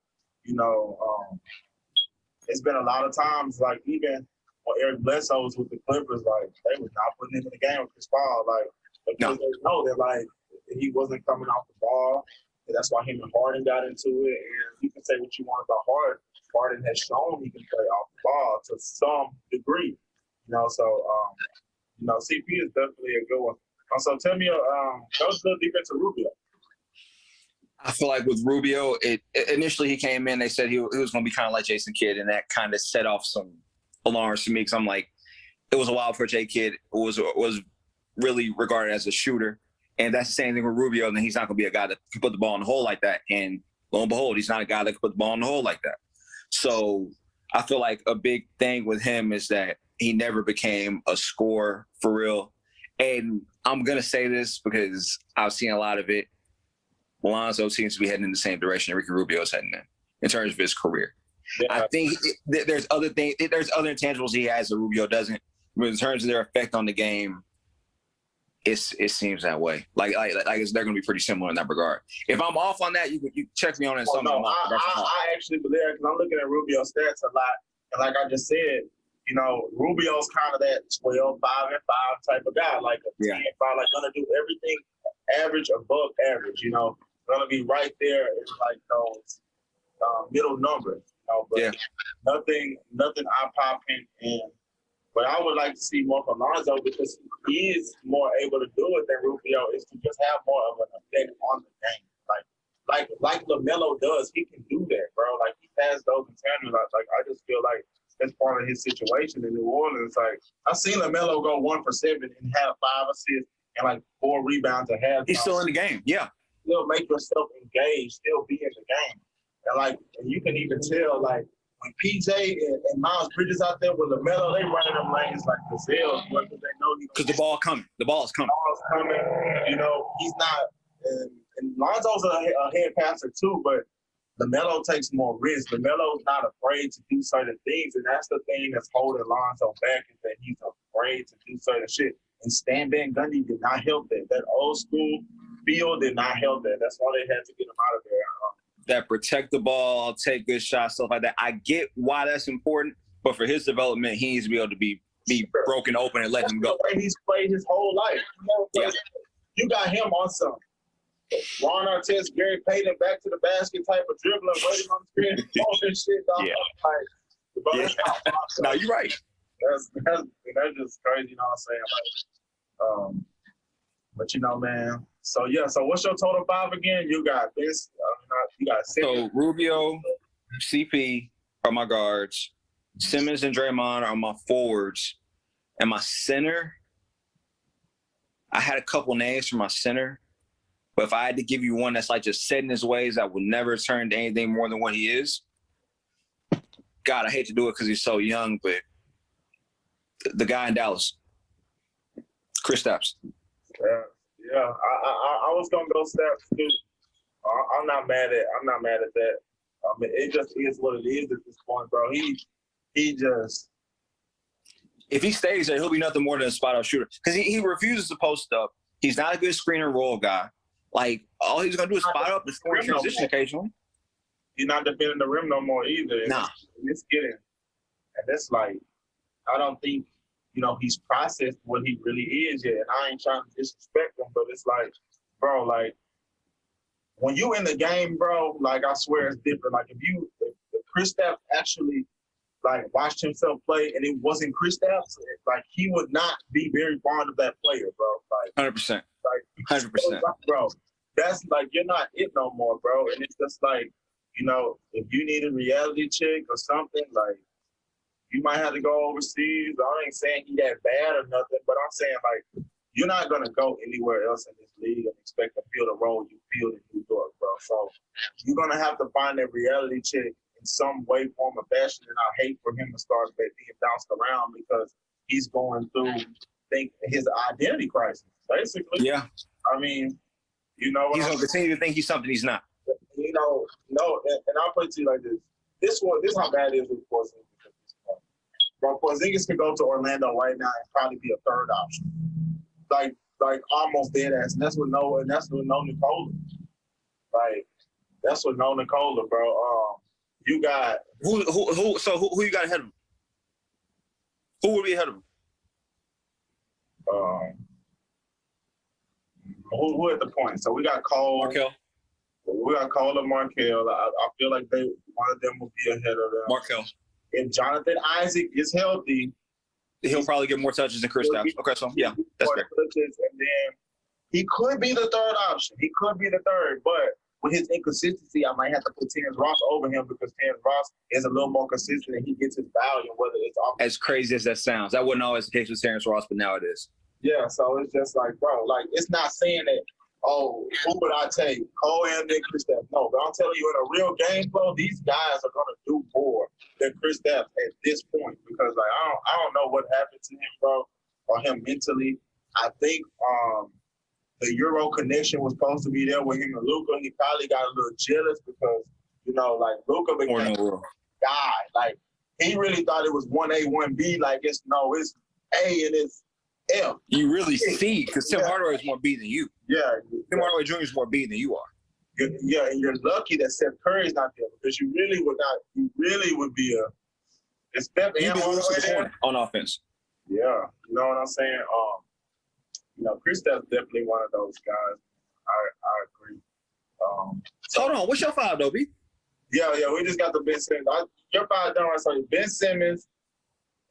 it's been a lot of times, like, even when Eric Bledsoe was with the Clippers, like, they were not putting him in the game with Chris Paul, like, because they know that, like, he wasn't coming off the ball. And that's why him and Harden got into it. And you can say what you want about Harden. Harden has shown he can play off the ball to some degree. CP is definitely a good one. So tell me, that was a little deep into Rubio. I feel like with Rubio, initially he came in, they said he was going to be kind of like Jason Kidd, and that kind of set off some alarms for me, because I'm like, it was a while for J. Kidd was really regarded as a shooter, and that's the same thing with Rubio. And then he's not going to be a guy that can put the ball in the hole like that, and lo and behold, he's not a guy that can put the ball in the hole like that. So I feel like a big thing with him is that he never became a scorer for real. And I'm going to say this because I've seen a lot of it. Lonzo seems to be heading in the same direction Ricky Rubio is heading in terms of his career. Yeah. I think there's other intangibles he has that Rubio doesn't. But in terms of their effect on the game, it seems that way. Like they're going to be pretty similar in that regard. If I'm off on that, you check me on it. I actually believe that, because I'm looking at Rubio's stats a lot, and like I just said, Rubio's kind of that 12, 5 and 5 type of guy, like a 10 and 5, like gonna do everything average, above average. Gonna be right there in like those middle numbers. But nothing eye-popping. But I would like to see more from Lonzo, because he is more able to do it than Rubio is, to just have more of an effect on the game. Like LaMelo does, he can do that, bro. Like, he has those intangibles. Like, I just feel like that's part of his situation in New Orleans. Like, I've seen LaMelo go 1 for 7 and have 5 assists and like 4 rebounds at halftime. He's still in the game, yeah. Still make yourself engaged, still be in the game. And you can even tell, like, when PJ and Miles Bridges out there with LaMelo, they running them lanes like gazelles, because they know because the ball is coming. The ball is coming. He's not. And Lonzo's a head passer too, but LaMelo takes more risks. LaMelo's not afraid to do certain things, and that's the thing that's holding Lonzo back, is that he's afraid to do certain shit. And Stan Van Gundy did not help that. That old school feel did not help that. That's why they had to get him out of there. That protect the ball, take good shots, stuff like that. I get why that's important, but for his development, he needs to be able to be broken open and let him go. The way he's played his whole life. Yeah. You got him on some Ron Artest, Gary Payton, back to the basket type of dribbling, waiting on the screen, all this shit. Dog. Yeah. No, you're right. That's just crazy. You know what I'm saying? But you know, man. So what's your total 5 again? You got this. You got 6. So Rubio, CP are my guards. Simmons and Draymond are my forwards. And my center, I had a couple names for my center. But if I had to give you one that's like just set in his ways that will never turn to anything more than what he is, God, I hate to do it because he's so young, but the guy in Dallas, Kristaps. Yeah. I was gonna go Steps too. I'm not mad at that. I mean, it just is what it is at this point, bro. He just. If he stays there, he'll be nothing more than a spot-up shooter because he refuses to post up. He's not a good screen and roll guy. Like all he's gonna do is spot up and score in transition occasionally. He's not defending the rim no more either. Nah. It's getting, and that's like, I don't think, he's processed what he really is yet. And I ain't trying to disrespect him, but it's like, bro, like, when you in the game, bro, like, I swear it's different. Like, if Kristaps actually, like, watched himself play and it wasn't Kristaps, like, he would not be very fond of that player, bro. Like, 100%. Like, 100%. Bro, that's like, you're not it no more, bro. And it's just like, if you need a reality check or something, like, you might have to go overseas. I ain't saying he that bad or nothing, but I'm saying, like, you're not going to go anywhere else in this league and expect to feel the role you feel in New York, bro. So you're going to have to find that reality check in some way, form, or fashion. And I hate for him to start being bounced around because he's going through his identity crisis, basically. Yeah. I mean, he's going to continue to think he's something he's not. And I'll put it to you like this. This is how bad it is with Porzingis. Bro, Porzingis could go to Orlando right now and probably be a third option. Like almost dead ass. And that's with no Nicola. Like, that's with no Nicola, bro. You got who you got ahead of him? Who would be ahead of him? Who at the point? So we got Cole. Markel. We got Cole and Markel. I feel like one of them will be ahead of them. Markel. If Jonathan Isaac is healthy, he'll probably get more touches than Kristaps. Okay, so yeah, that's fair. And then he could be the third option. He could be the third, but with his inconsistency, I might have to put Terrence Ross over him because Terrence Ross is a little more consistent and he gets his value, whether it's off. As crazy as that sounds, that wasn't always the case with Terrence Ross, but now it is. Yeah, so it's just like, bro, like, it's not saying that, who would I take? Cole and then Kristaps. No, but I'm telling you, in a real game flow, these guys are going to do more than Kristaps at this point because, like, I don't know what happened to him, bro, or him mentally. I think the Euro connection was supposed to be there with him and Luka. He probably got a little jealous because, like, Luka became a guy. Like, he really thought it was 1A, 1B. Like, it's A and it's F. You really see, because Tim Hardaway is more B than you. Yeah. Tim Hardaway Jr. is more B than you are. Yeah, and you're lucky that Seth Curry's not there because you really would be is Steph and Hardaway there on offense. Yeah, you know what I'm saying? Kristaps definitely one of those guys. I agree. Hold on, what's your 5 though, B? Yeah, we just got the Ben Simmons. Your 5 done right. So Ben Simmons,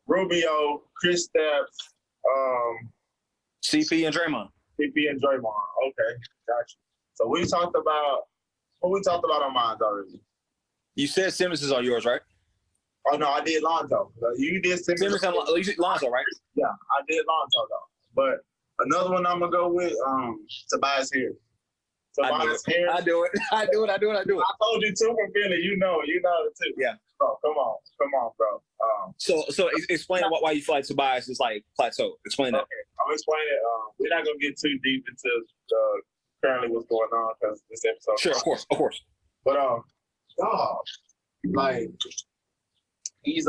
Rubio, Kristaps, CP and Draymond. CP and Draymond. Okay, gotcha. So who we talked about on mine already? You said Simmons is on yours, right? Oh no, I did Lonzo. You did Simmons and Lonzo, right? Yeah, I did Lonzo though. But another one I'm gonna go with Tobias Harris. Tobias Harris. I do it. I told you too from Philly. You know it too. Yeah. Bro, come on, bro. So explain why you feel like Tobias is like plateau. Explain that. Okay, I'm explaining it. We're not gonna get too deep into currently what's going on because this episode. Sure, of course. But like he's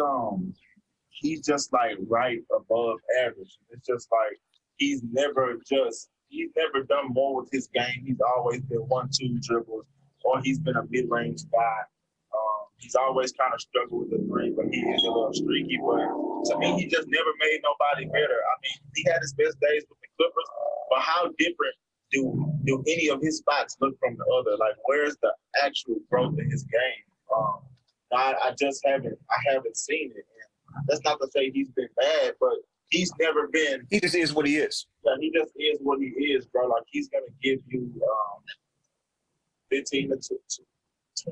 he's just like right above average. It's just like he's never done more with his game. He's always been 1-2 dribbles, or he's been a mid-range guy. He's always kind of struggled with the three, but he is a little streaky. But to me, he just never made nobody better. I mean, he had his best days with the Clippers, but how different do any of his spots look from the other? Like, where's the actual growth in his game? I just haven't seen it. And that's not to say he's been bad, but he's never been. He just is what he is. Yeah, he just is what he is, bro. Like, he's gonna give you 15 to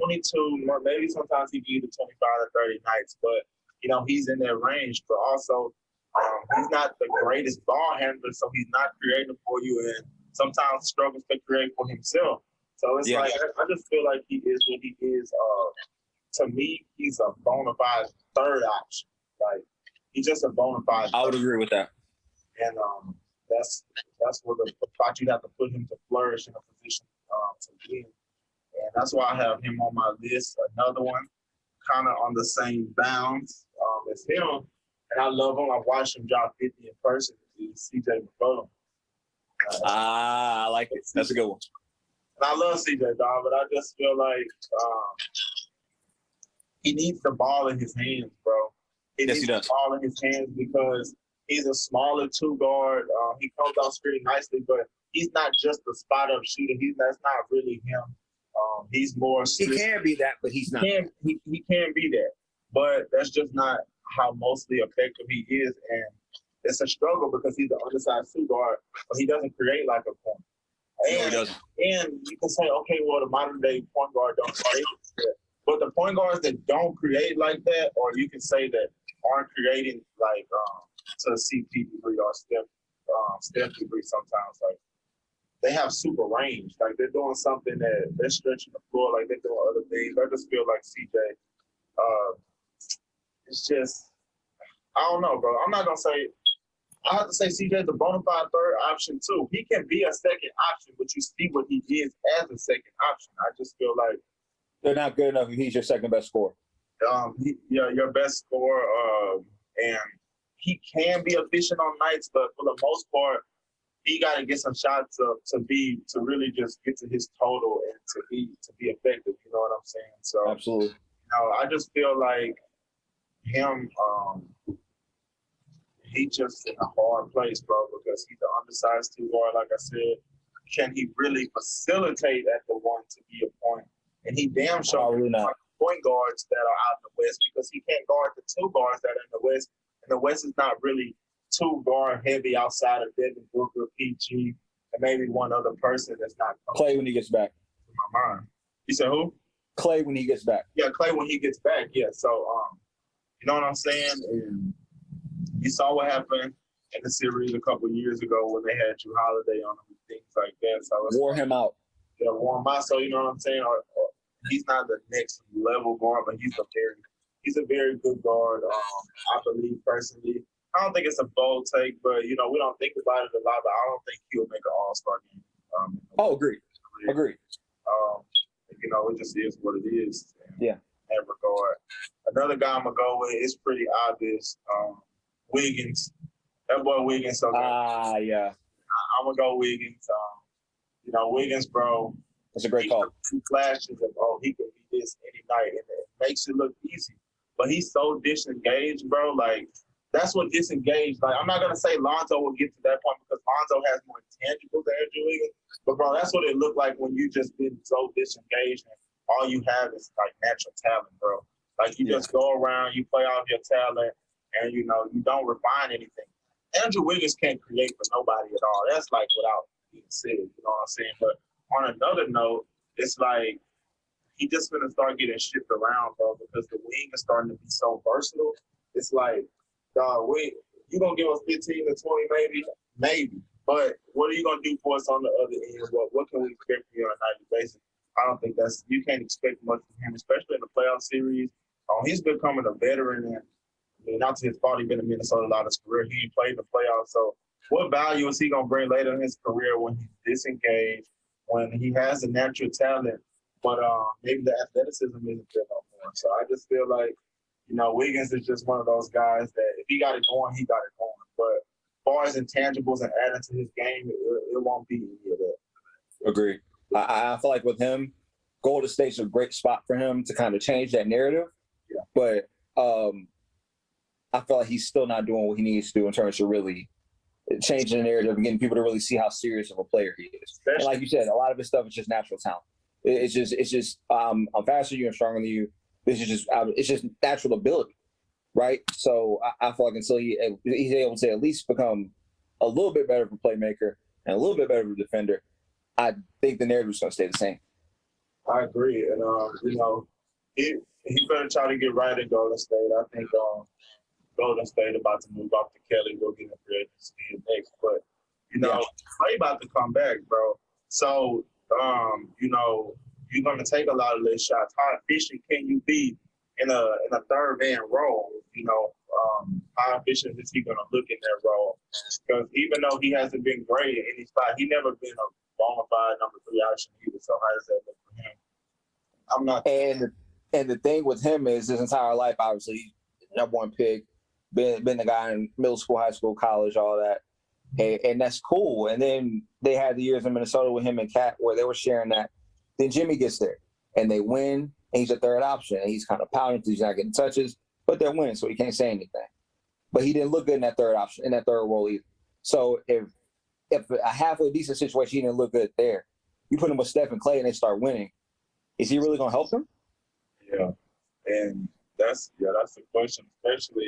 22, maybe sometimes he give you 25 to 30 nights, but he's in that range. But also, he's not the greatest ball handler, so he's not creating for you, and sometimes struggles to create for himself. So it's like I just feel like he is what he is. To me, he's a bona fide third option. Like, he's just a bona fide. I would agree with that. And that's where the spot you have to put him to flourish in a position to win. And that's why I have him on my list. Another one, kind of on the same bounds as him. And I love him. I've watched him drop 50 in person. Is CJ McCollum. I like it. That's a good one. And I love CJ, dog, but I just feel like he needs the ball in his hands, bro. He needs the ball in his hands because he's a smaller two guard. He comes off screen nicely, but he's not just a spot up shooter. That's not really him. He's more. He can be that, but he's not. He can be that, but that's just not how mostly effective he is, and it's a struggle because he's an undersized two guard, but he doesn't create like a point. And, no, he doesn't. And you can say, okay, well, the modern day point guard don't create like that. But the point guards that don't create like that, or you can say that aren't creating like to a CP degree or Steph degree sometimes, like they have super range. Like they're doing something that they're stretching the floor, like they're doing other things. I just feel like CJ, it's just, I don't know, bro. I'm not gonna say. I have to say CJ's a bona fide third option too. He can be a second option, but you see what he is as a second option. I just feel like they're not good enough if he's your second best scorer. Your best scorer, and he can be efficient on nights, but for the most part, he got to get some shots to really just get to his total and to be effective. You know what I'm saying? So absolutely. I just feel like him. He just in a hard place, bro, because he's an undersized two guard. Like I said, can he really facilitate at the one to be a point? And he damn sure really not point guards that are out in the West because he can't guard the two guards that are in the West. And the West is not really two guard heavy outside of Devin Booker, PG, and maybe one other person that's not Clay when he gets back. In my mind. You said who? Clay when he gets back. Yeah, Clay when he gets back. Yeah. So you know what I'm saying? And you saw what happened in the series a couple of years ago when they had Drew Holiday on him and things like that. So wore him out. Yeah, wore him out. So you know what I'm saying? Or he's not the next level guard, but he's a very good guard. I believe personally. I don't think it's a bold take, but we don't think about it a lot. But I don't think he'll make an All-Star game. Agreed. It just is what it is. Yeah. In that regard. Another guy I'm gonna go with is pretty obvious. Wiggins. That boy Wiggins. So yeah. I'm gonna go Wiggins. Wiggins, bro. That's a great call. He flashes of, he can be this any night, and it makes it look easy. But he's so disengaged, bro. Like, that's what disengaged. Like, I'm not gonna say Lonzo will get to that point because Lonzo has more intangibles than Andrew Wiggins. But bro, that's what it looked like when you just been so disengaged and all you have is like natural talent, bro. Like you just go around, you play off your talent, and you don't refine anything. Andrew Wiggins can't create for nobody at all. That's like without being said, you know what I'm saying? But on another note, it's like he just gonna start getting shipped around, bro, because the wing is starting to be so versatile. It's like, dog, you gonna give us 15 to 20 maybe. But what are you gonna do for us on the other end? What can we expect from you on a nightly basis? I don't think you can't expect much from him, especially in the playoff series. He's becoming a veteran, and not to his fault, he's been in Minnesota a lot of his career. He ain't played in the playoffs, so what value is he gonna bring later in his career when he's disengaged, when he has the natural talent, but maybe the athleticism isn't there no more. So I just feel like Wiggins is just one of those guys that if he got it going, he got it going. But as far as intangibles and adding to his game, it won't be any of that. Agreed. I feel like with him, Golden State's a great spot for him to kind of change that narrative. Yeah. But I feel like he's still not doing what he needs to do in terms of really changing the narrative and getting people to really see how serious of a player he is. And like you said, a lot of his stuff is just natural talent. It's just I'm faster than you and stronger than you. It's just natural ability, right? So I feel like until he's able to at least become a little bit better of a playmaker and a little bit better of a defender, I think the narrative is going to stay the same. I agree, and he better try to get right in Golden State. I think Golden State about to move off to Kelly. We'll get in free agency next, but Clay about to come back, bro. So you're going to take a lot of those shots. How efficient can you be in a third man role? How efficient is he going to look in that role? Because even though he hasn't been great in any spot, he never been a bona fide number 3 option either. So how does that look for him? I'm not. And the thing with him is his entire life, obviously, number 1 pick, been the guy in middle school, high school, college, all that. And that's cool. And then they had the years in Minnesota with him and Cat where they were sharing that. Then Jimmy gets there and they win, and he's a third option. And he's kind of pouting because he's not getting touches, but they're winning, so he can't say anything. But he didn't look good in that third option, in that third role either. So if a halfway decent situation, he didn't look good there, you put him with Steph and Clay and they start winning, is he really going to help them? Yeah. And that's the question, especially,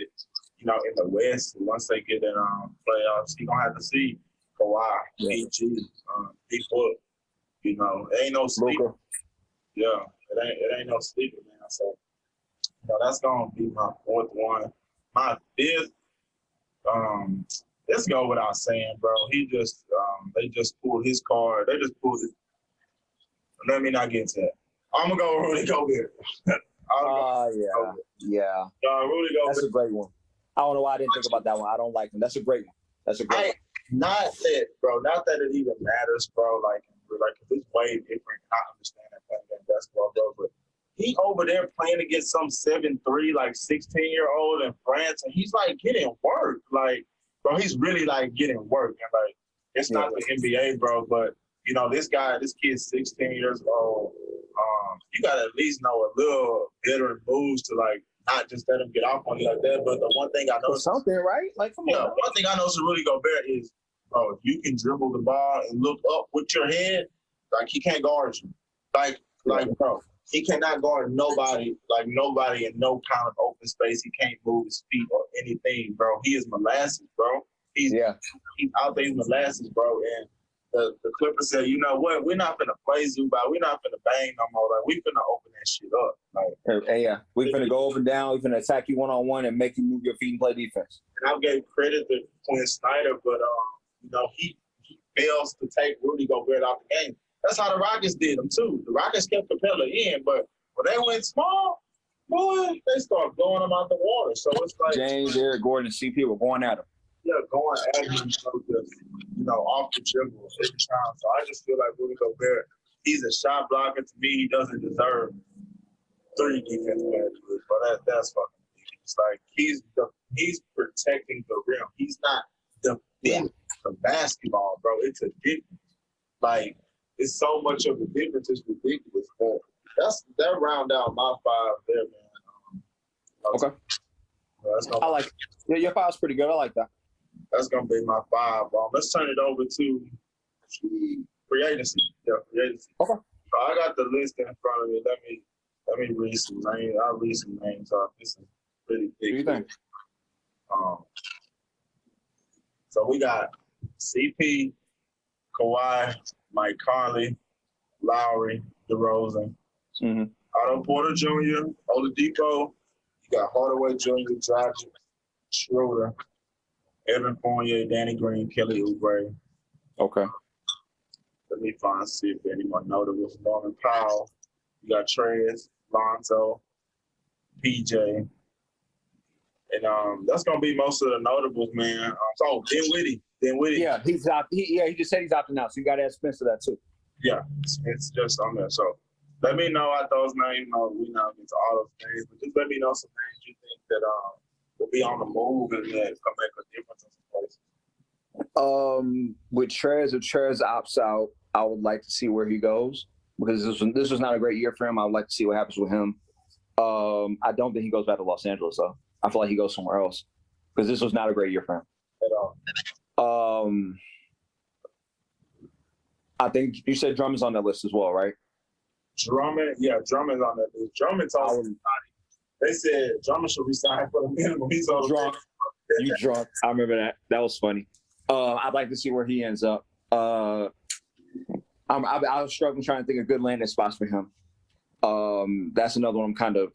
in the West, once they get in playoffs, you're going to have to see Kawhi, PG, Book. It ain't no sleeper. Yeah, it ain't no sleeper, man. So, that's gonna be my 4th one. My 5th, let's go without saying, bro. He just, they just pulled his card. They just pulled it. Let me not get into that. I'm gonna go Rudy Gobert. Yeah. Rudy Gobert. That's a great one. I don't know why I didn't think about that one. I don't like him. That's a great one. One. Not that it even matters, bro. Like it's way different. I understand that playing basketball, bro, but he over there playing against some 7'3", like 16-year-old in France, and he's like getting work. Like, bro, he's really like getting work. And like, it's not the NBA, bro, but this kid's 16 years old. You gotta at least know a little veteran moves to like not just let him get off on you like that. But the one thing I know, something right? Like, come on. One thing I know is Rudy Gobert is, if you can dribble the ball and look up with your head, like he can't guard you. Like, bro, he cannot guard nobody in no kind of open space. He can't move his feet or anything, bro. He is molasses, bro. He's out there, he's molasses, bro. And the Clippers said, you know what? We're not gonna play Zubac. We're not gonna bang no more. Like, we finna open that shit up. Like, we're gonna go over and down. We're gonna attack you one-on-one and make you move your feet and play defense. And I gave credit to Quinn Snyder, but he fails to take Rudy Gobert out the game. That's how the Rockets did him too. The Rockets kept Capella in, but when they went small, boy, they started blowing them out the water. So it's like James, Eric Gordon, and CP were going at him. Yeah, going at him, off the dribble every time. So I just feel like Rudy Gobert, he's a shot blocker. To me, he doesn't deserve 3 defensive players. But that's fucking ridiculous. Like, he's protecting the rim. He's not defending the basketball, bro. It's a difference. Like, it's so much of a difference. It's ridiculous. But that round out my 5 there, man. Okay. I like it. Yeah, your 5's pretty good. I like that. That's gonna be my 5. Let's turn it over to free agency. Yeah, free agency. Okay. So I got the list in front of me. Let me read some names. I'll read some names off. This is pretty big. What do you think? So we got CP, Kawhi, Mike Conley, Lowry, DeRozan, Otto Porter Jr., Oladipo. You got Hardaway Jr., Dragic, Schroeder, Evan Fournier, Danny Green, Kelly Oubre. Okay. Let me see if anyone notable. Norman Powell. You got Trez, Lonzo, PJ. And that's gonna be most of the notables, man. So Dinwiddie. Yeah, he just said he's opting out. So you got to ask Spencer that too. Yeah, it's just on there. So let me know out those names. No, we not get to all those names, but just let me know some names you think that will be on the move and that can make a difference in some places? With Trez, if Trez opts out, I would like to see where he goes because this was not a great year for him. I would like to see what happens with him. I don't think he goes back to Los Angeles though. I feel like he goes somewhere else because this was not a great year for him At all. I think you said Drummond's on that list as well, right? Drummond's on that list. Drummond's on. They said Drummond should resign for the minimum. He's on drunk. You drunk? I remember that. That was funny. I'd like to see where he ends up. I was struggling trying to think of good landing spots for him. That's another one I'm kind of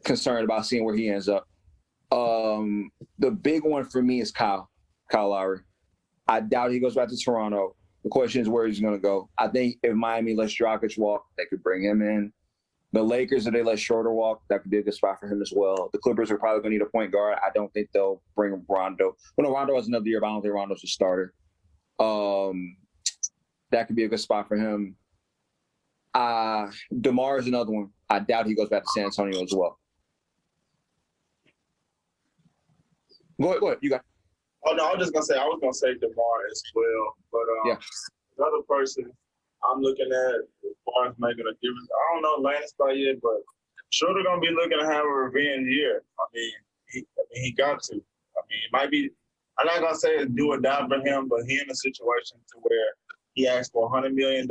concerned about seeing where he ends up. The big one for me is Kyle Lowry. I doubt he goes back to Toronto. The question is where he's going to go. I think if Miami lets Dragic walk, they could bring him in. The Lakers, if they let Schroeder walk, that could be a good spot for him as well. The Clippers are probably going to need a point guard. I don't think they'll bring Rondo. Well, no, Rondo has another year, but I don't think Rondo's a starter. That could be a good spot for him. DeMar is another one. I doubt he goes back to San Antonio as well. Go ahead. You got. Oh no, I was gonna say DeMar as well, but another person I'm looking at as far as making a difference. I don't know landing spot yet, but sure they're gonna be looking to have a revenge year. I mean, he got to. I mean, it might be. I'm not gonna say it's do or die for him, but he in a situation to where he asked for $100 million.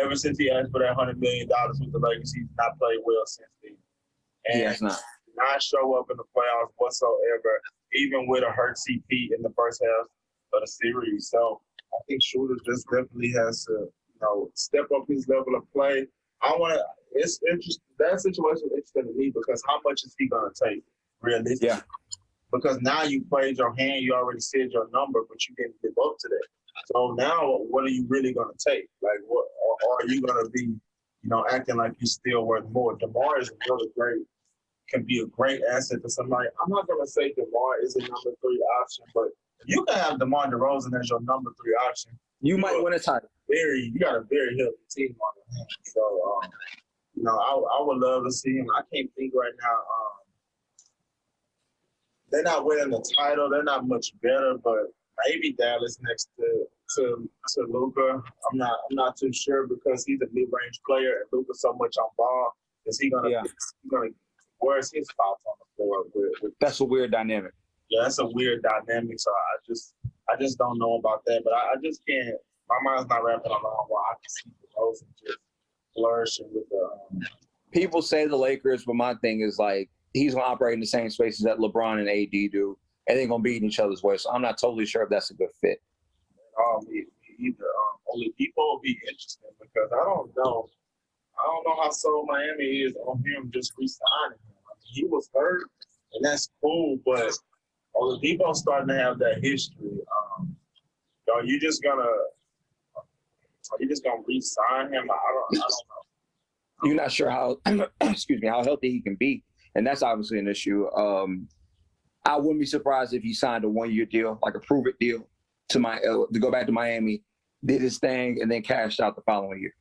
Ever since he asked for that $100 million with the Lakers, he's not played well since then. And he has not show up in the playoffs whatsoever, even with a hurt CP in the first half of the series. So I think Schroeder just definitely has to, step up his level of play. It's interesting. That situation is interesting to me because how much is he going to take realistically? Yeah. Because now you played your hand, you already said your number, but you didn't live up to that. So now, what are you really going to take? Like, what or are you going to be, acting like you're still worth more? DeMar is can be a great asset to somebody. I'm not going to say DeMar is a number 3 option, but you can have DeMar DeRozan as your number 3 option. You might win a title. You got a very healthy team on your hands. So, I would love to see him. I can't think right now. They're not winning the title. They're not much better, but maybe Dallas next to Luka. I'm not too sure because he's a mid-range player and Luka's so much on ball. Is he gonna? Where's his spots on the floor? That's a weird dynamic. Yeah, that's a weird dynamic. So I just don't know about that. But I just can't. My mind's not wrapping around where I can see the Rosen just flourishing with the. People say the Lakers, but my thing is like he's gonna operate in the same spaces that LeBron and AD do, and they're gonna be in each other's way. So I'm not totally sure if that's a good fit. Either only people will be interesting because I don't know how sold Miami is on him just re-signing him. I mean, he was hurt, and that's cool, but Oladipo's starting to have that history. Are you just gonna re-sign him? I don't know. You're not sure how how healthy he can be, and that's obviously an issue. I wouldn't be surprised if he signed a 1-year deal, like a prove-it deal, to go back to Miami, did his thing, and then cashed out the following year.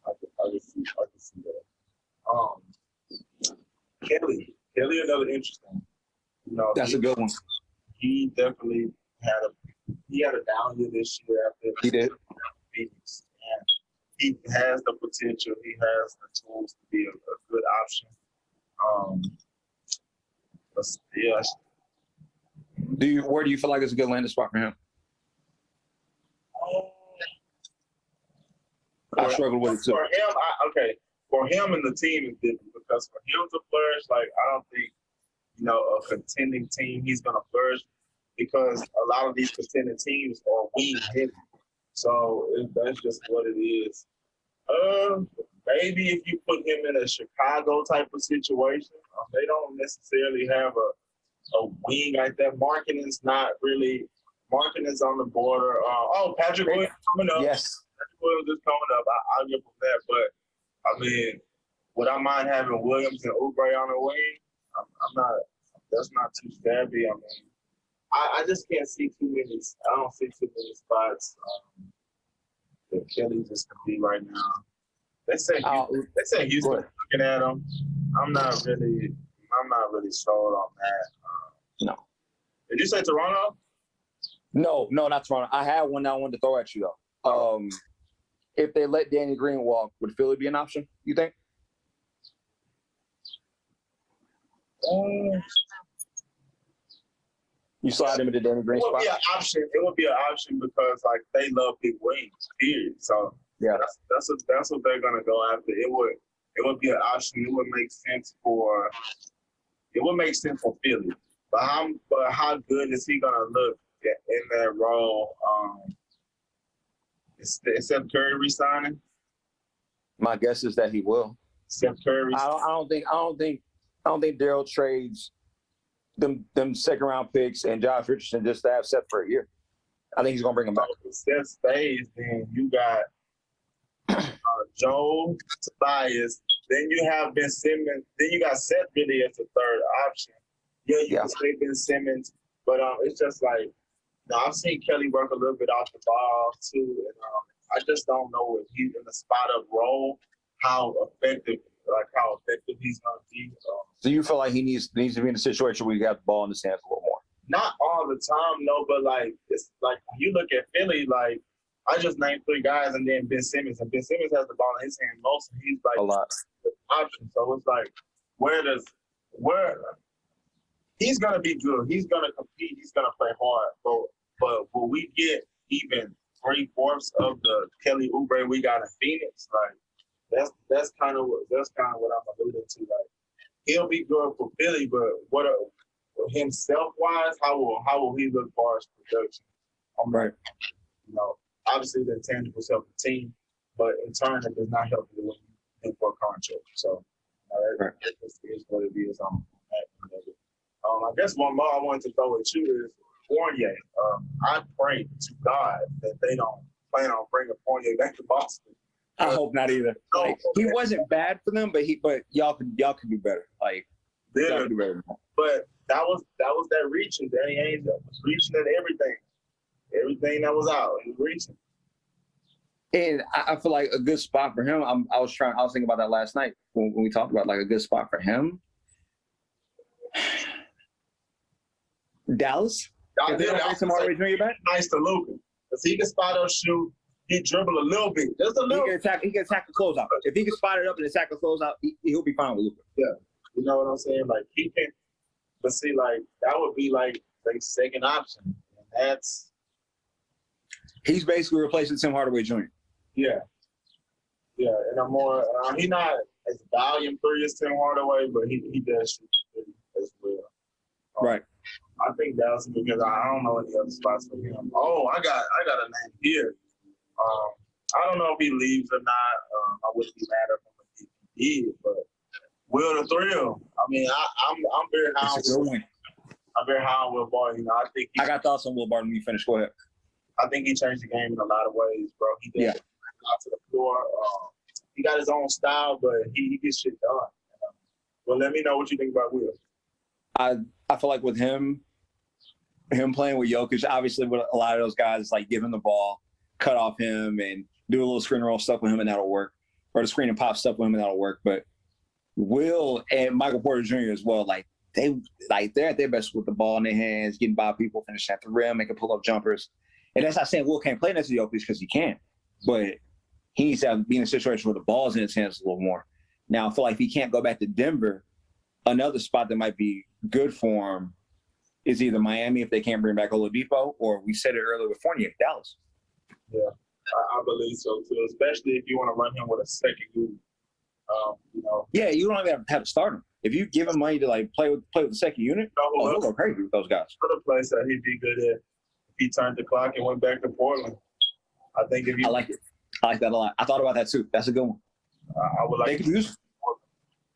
I can see that. Kelly, another interesting. That's a good one. He definitely had a down year this year after he did. Phoenix, and he has the potential. He has the tools to be a good option. But yeah. Where do you feel like it's a good landing spot for him? I struggle with it too. For him and the team is different because for him to flourish, like I don't think, a contending team he's gonna flourish because a lot of these contending teams are wing heavy. So that's just what it is. Maybe if you put him in a Chicago type of situation, they don't necessarily have a wing like that. Markkanen's on the border. Patrick Williams coming up. Yes. Patrick Williams is coming up. I'll give him that. But, I mean, would I mind having Williams and Oubre on the wing? That's not too shabby. I mean, I just can't see too many. I don't see too many spots that Kelly just can be right now. They say Houston looking at him, I'm not really sold on that. No. Did you say Toronto? No, not Toronto. I had one that I wanted to throw at you though. If they let Danny Green walk, would Philly be an option, you think? You slide him into Danny Green spot? Be an option. It would be an option because like they love big wings, period. So yeah, that's what they're gonna go after. It would be an option. It would make sense for Philly. But how good is he gonna look in that role? Is Steph Curry resigning? My guess is that he will. Steph Curry. I don't think Daryl trades them second round picks and Josh Richardson just to have Seth for a year. I think he's gonna bring him back. If Seth stays, then you got Joe Tobias. Then you have Ben Simmons. Then you got Seth really as the third option. Yeah, you can say Ben Simmons, but it's just like I've seen Kelly work a little bit off the ball too, and I just don't know if he's in the spot up role, how effective he's gonna be. So you feel like he needs to be in a situation where you got the ball in his hands a little more? Not all the time, no, but like it's like when you look at Philly, like I just named 3 guys and then Ben Simmons, and Ben Simmons has the ball in his hand most, and he's like a lot option. So it's like where he's gonna be good, he's gonna compete, he's gonna play hard, but will we get even 3/4 of the Kelly Oubre we got in Phoenix? Like that's kind of what I'm alluding to. Like he'll be good for Philly, but himself wise, how will he look far as production? Right. You know, obviously the intangibles help the team, but in turn it does not help you when you for a contract. So that is what it is. I guess one more I wanted to throw at you is Fournier. I pray to God that they don't plan on bringing Fournier back to Boston. I hope not either. Like, he wasn't bad for them, but y'all could do better. Like y'all could do better. But that was that reaching. Danny Ainge was reaching at everything that was out. He was reaching. And I feel like a good spot for him. I was thinking about that last night when we talked about like a good spot for him. Dallas. If they don't bring some always bring you back. Nice to Luka, because he can spot up, shoot. He dribble a little bit, just a little. He can attack the closeout. If he can spot it up and attack the closeout, he'll be fine with Luka. Yeah, you know what I'm saying. Like he can, but see, like that would be like second option. And he's basically replacing Tim Hardaway Jr. Yeah, and I'm more. He's not as volume 3 as Tim Hardaway, but he does shoot as well. Right. I think that's because I don't know any other spots for him. Oh, I got a name here. I don't know if he leaves or not. I wouldn't be mad at him if he did, but Will the Thrill. I mean, I'm very high. I'm very high on Will Barton. You know, I got thoughts on Will Barton when you finish. Go ahead. I think he changed the game in a lot of ways, bro. He did out to the floor. He got his own style, but he gets shit done. Well, let me know what you think about Will. I feel like with him playing with Jokic, obviously with a lot of those guys, like give him the ball, cut off him, and do a little screen and roll stuff with him, and that'll work. Or the screen and pop stuff with him, and that'll work. But Will and Michael Porter Jr. as well, they're at their best with the ball in their hands, getting by people, finishing at the rim, making pull-up jumpers. And that's not saying Will can't play next to Jokic because he can, but he needs to be in a situation where the ball's in his hands a little more. Now, I feel like if he can't go back to Denver, another spot that might be good for him is either Miami if they can't bring back Oladipo, or we said it earlier with Fournier, Dallas. Yeah, I believe so too, especially if you want to run him with a second unit. Yeah, you don't even have to start him. If you give him money to like play with the second unit, he'll go crazy with those guys. Another place that he'd be good at if he turned the clock and went back to Portland. I think if you I like it. I like that a lot. I thought about that too. That's a good one. I would like they could use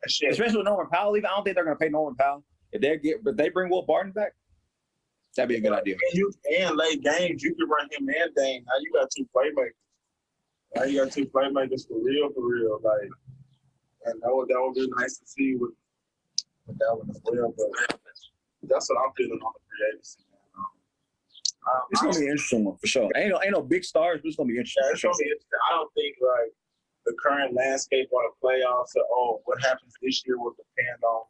especially with Norman Powell. Even I don't think they're going to pay Norman Powell. If they bring Will Barton back, that'd be a good idea. And late games, you can run him and Dame. Now you got 2 playmakers. Now you got 2 playmakers for real. Like, and that would be nice to see with that one as well. But that's what I'm feeling on the free agency. It's gonna be an interesting one for sure. Ain't no big stars, but it's gonna be interesting. Yeah, it's gonna be interesting. I don't think like the current landscape on the playoffs, or what happens this year will depend on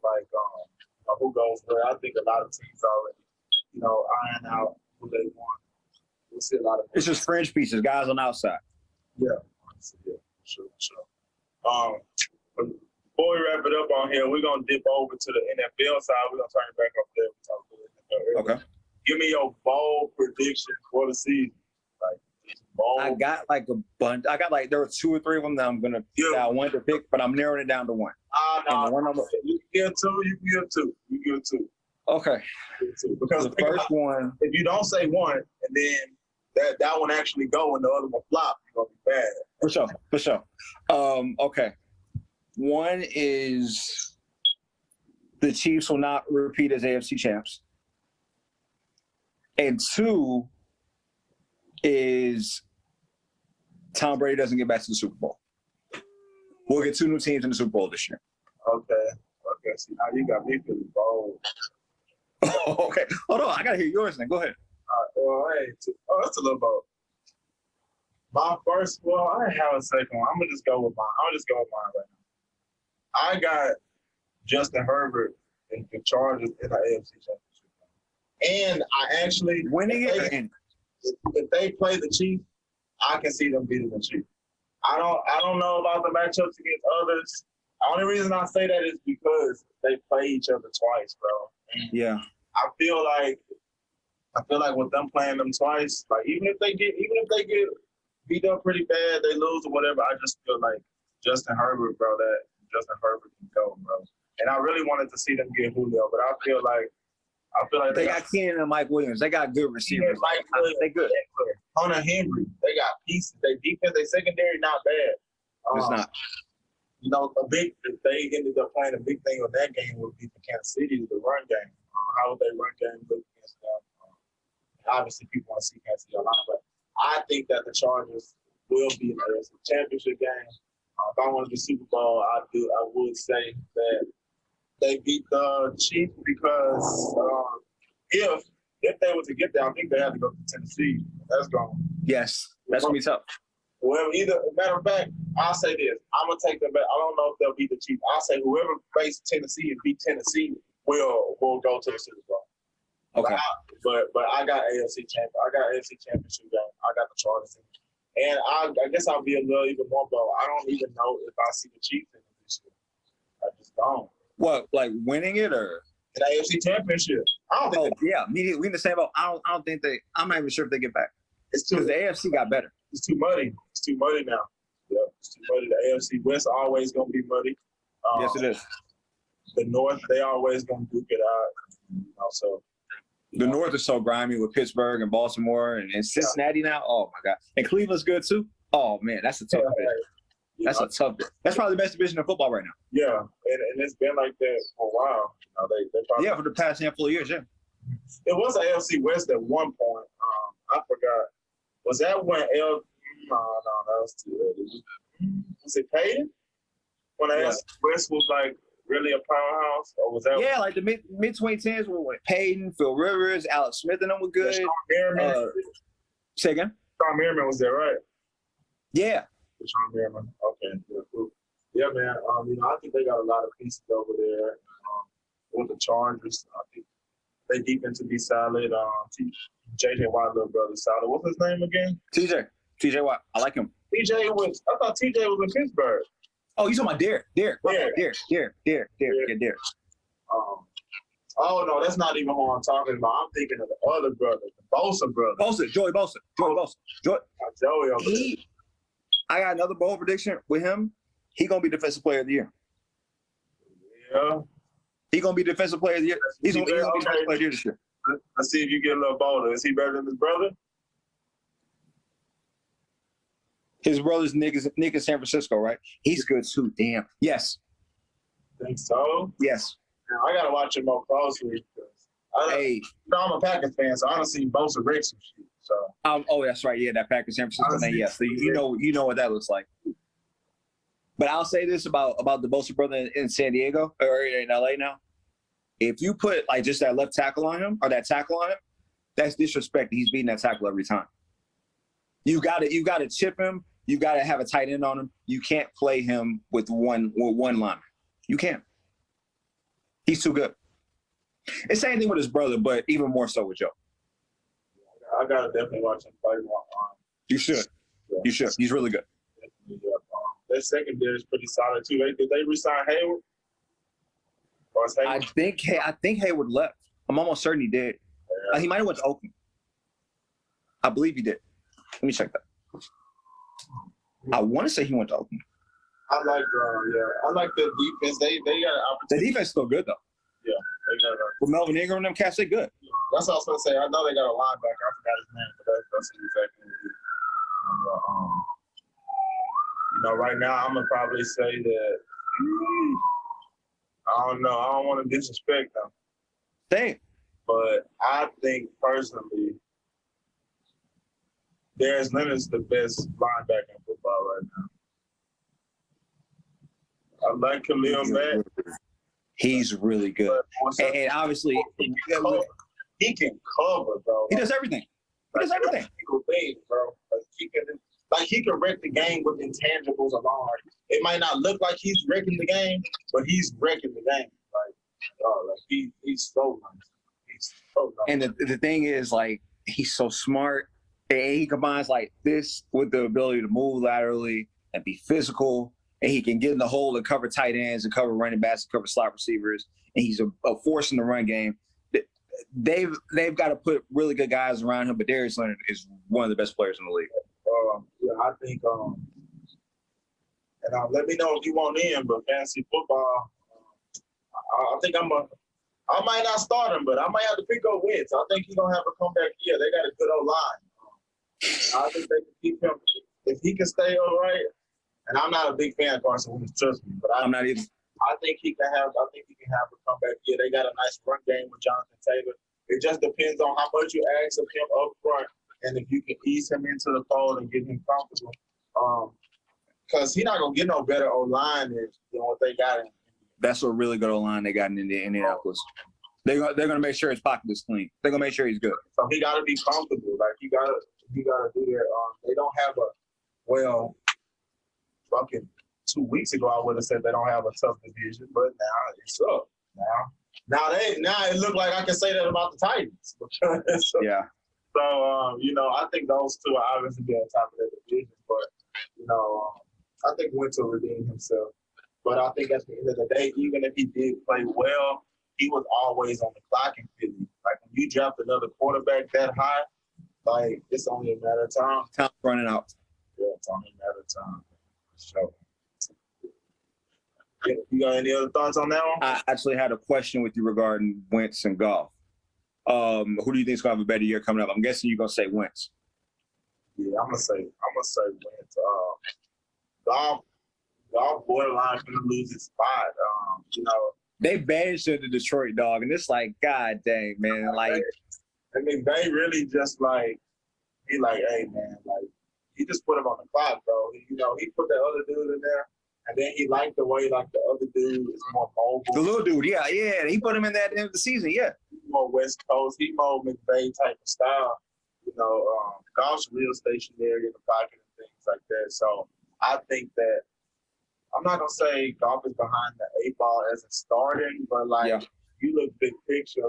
who goes where. I think a lot of teams already, iron out who they want. We'll see a lot of. It's just fringe pieces, guys on the outside. Yeah, sure. But before we wrap it up on here, we're gonna dip over to the NFL side. We're gonna turn it back up there. We talked about NFL. Okay. Give me your bold prediction for the season. Bold. I got like a bunch. There were 2 or 3 of them that I'm gonna that I wanted to pick, but I'm narrowing it down to one. You can give two. Okay. Because the first one, if you don't say one, and then that one actually go and the other one flop, you're gonna be bad. For sure. Okay. One is the Chiefs will not repeat as AFC champs. And 2 is Tom Brady doesn't get back to the Super Bowl. We'll get 2 new teams in the Super Bowl this year. Okay. See, now you got me feeling bold. Okay. Hold on. I got to hear yours now. Go ahead. That's a little bold. My first, I didn't have a second one. I'm going to just go with mine. Right now. I got Justin Herbert and the Chargers in the AFC Championship. And I actually... Winning it? If they play the Chiefs, I can see them beating the Chiefs. I don't know about the matchups against others. The only reason I say that is because they play each other twice, bro. And yeah. I feel like with them playing them twice, like even if they get beat up pretty bad, they lose or whatever, I just feel like Justin Herbert can go, bro. And I really wanted to see them get Julio, but I feel like they got Keenan and Mike Williams. They got good receivers. They good. Hunter Henry. They got pieces. They defense, they secondary not bad. It's not. If they ended up playing a big thing on that game would be for Kansas City, the run game. How would they run game look against them? Obviously, people want to see Kansas City a lot, but I think that the Chargers will be in the AFC Championship game. If I wanted the Super Bowl, I would say that they beat the Chiefs because if they were to get there, I think they have to go to Tennessee. That's going. Yes, that's gonna be tough. Well, matter of fact, I'll say this. I'm gonna take them back. I don't know if they'll beat the Chiefs. I'll say whoever faces Tennessee and beat Tennessee will go to the Super Bowl. Okay. But I got AFC Championship game. I got the Chargers in. And I guess I'll be a little even more bold. I don't even know if I see the Chiefs in this year. I just don't. What, like winning it or? The AFC Championship. I don't think we in the same boat. I don't think I'm not even sure if they get back. It's because the AFC got better. It's too muddy. It's too muddy now. Yeah, it's too muddy. The AFC West always gonna be muddy. Yes, it is. The North, they always gonna duke it out. The North is so grimy with Pittsburgh and Baltimore and Cincinnati now. Oh my God! And Cleveland's good too. Oh man, that's a tough division. That's a tough. That's probably the best division in football right now. Yeah, and it's been like that for a while. They probably, for the past handful of years. Yeah. It was the AFC West at one point. I forgot. Was that when No, that was too early. Was it Peyton? When the AFC West was like really a powerhouse, or was that? Yeah, like the mid 2010s when Peyton, Phil Rivers, Alex Smith, and them were good. Say again. Sean Merriman was there, right? Yeah. Sean Merriman. Okay. Yeah, cool. Yeah, man. I think they got a lot of pieces over there. With the Chargers, I think they defense to be solid. J.J. Watt, little brother, solid. What's his name again? T.J. Watt. I like him. I thought T.J. was in Pittsburgh. Oh, you talking about Derek? Derek. Oh no, that's not even who I'm talking about. I'm thinking of the other brother, the Bosa brother. Joey Bosa. Joey over there. I got another bold prediction with him. He gonna be defensive player of the year. Yeah. He gonna be defensive player of the year. He's gonna be defensive player of the year this year. Let's see if you get a little bolder. Is he better than his brother? His brother's Nick in San Francisco, right? He's good too. Damn. Yes. Think so? Yes. Now, I gotta watch him more closely because I'm a Packers fan, so I don't see Bosa wreck some shit. So. That's right. Yeah, that Packers San Francisco thing. Yeah. So you know what that looks like. But I'll say this about the Bosa brother in San Diego or in LA now. If you put like just that left tackle on him or that tackle on him, that's disrespect. He's beating that tackle every time. You got to chip him. you got to have a tight end on him. You can't play him with one lineman. You can't. He's too good. The same thing with his brother, but even more so with Joe. I gotta definitely watch him play more. You should. Yeah. You should. He's really good. Definitely, yeah. Their secondary is pretty solid too. Did they resign Hayward? Or is Hayward? I think Hayward left. I'm almost certain he did. Yeah. He might have went to Oakland. I believe he did. Let me check that. I want to say he went to Oakland. I like the defense. They got an The opportunity. defense is still good though. Yeah, they got a, With Melvin Ingram and them cats, they good. that's what I was gonna say. I know they got a linebacker. I forgot his name, but that's exactly what it is. Right now I'm gonna probably say that I don't know. I don't want to disrespect them, Same. but I think personally, Darius Leonard's the best linebacker in football right now. I like Khalil Mack. He's really good. And obviously, he can cover, bro. he does everything. He does everything. Single thing, bro. He can wreck the game with intangibles alone. Like, it might not look like he's wrecking the game, but he's wrecking the game. He's so nice. He's so nice. And the thing is, like, he's so smart. And he combines like this with the ability to move laterally and be physical. And he can get in the hole and cover tight ends and cover running backs and cover slot receivers. And he's a force in the run game. They've got to put really good guys around him, but Darius Leonard is one of the best players in the league. I think, and let me know if you want in, but fantasy football, I think I might not start him, but I might have to pick up Wentz. I think he's going to have a comeback year. They got a good old line. I think they can keep him. If he can stay all right, and I'm not a big fan of Carson Wentz, trust me, but I'm not either. I think he can have a comeback year. They got a nice run game with Jonathan Taylor. It just depends on how much you ask of him up front, and if you can ease him into the fold and get him comfortable. Because he's not gonna get no better O-line than what they got. That's a really good O-line they got in Indianapolis. They're gonna make sure his pocket is clean. They're gonna make sure he's good. So he gotta be comfortable. Like he gotta do that. They don't have fucking 2 weeks ago I would have said they don't have a tough division, but now it's up. Now it look like I can say that about the Titans. Yeah. So I think those two are obviously be on top of their division, but I think Wentz will redeem himself. But I think at the end of the day, even if he did play well, he was always on the clock in Philly. Like when you draft another quarterback that high, like it's only a matter of time. Time's running out. Yeah, it's only a matter of time. So, you got any other thoughts on that one? I actually had a question with you regarding Wentz and Goff. Who do you think is gonna have a better year coming up? I'm guessing you're gonna say Wentz. Yeah, I'm gonna say Wentz. Goff borderline gonna lose his spot. They banished him to Detroit, dog, and it's like, God dang, man. Like, I mean, they really just he hey man, he just put him on the clock, bro. He put that other dude in there, and then he liked the way the other dude is more mobile. the little dude, yeah, he put him in that end of the season, yeah. He's more West Coast. He more McVay type of style. Goff's real stationary in the pocket and things like that. So I think that I'm not gonna say Goff is behind the 8 ball as a starting, but you look big picture,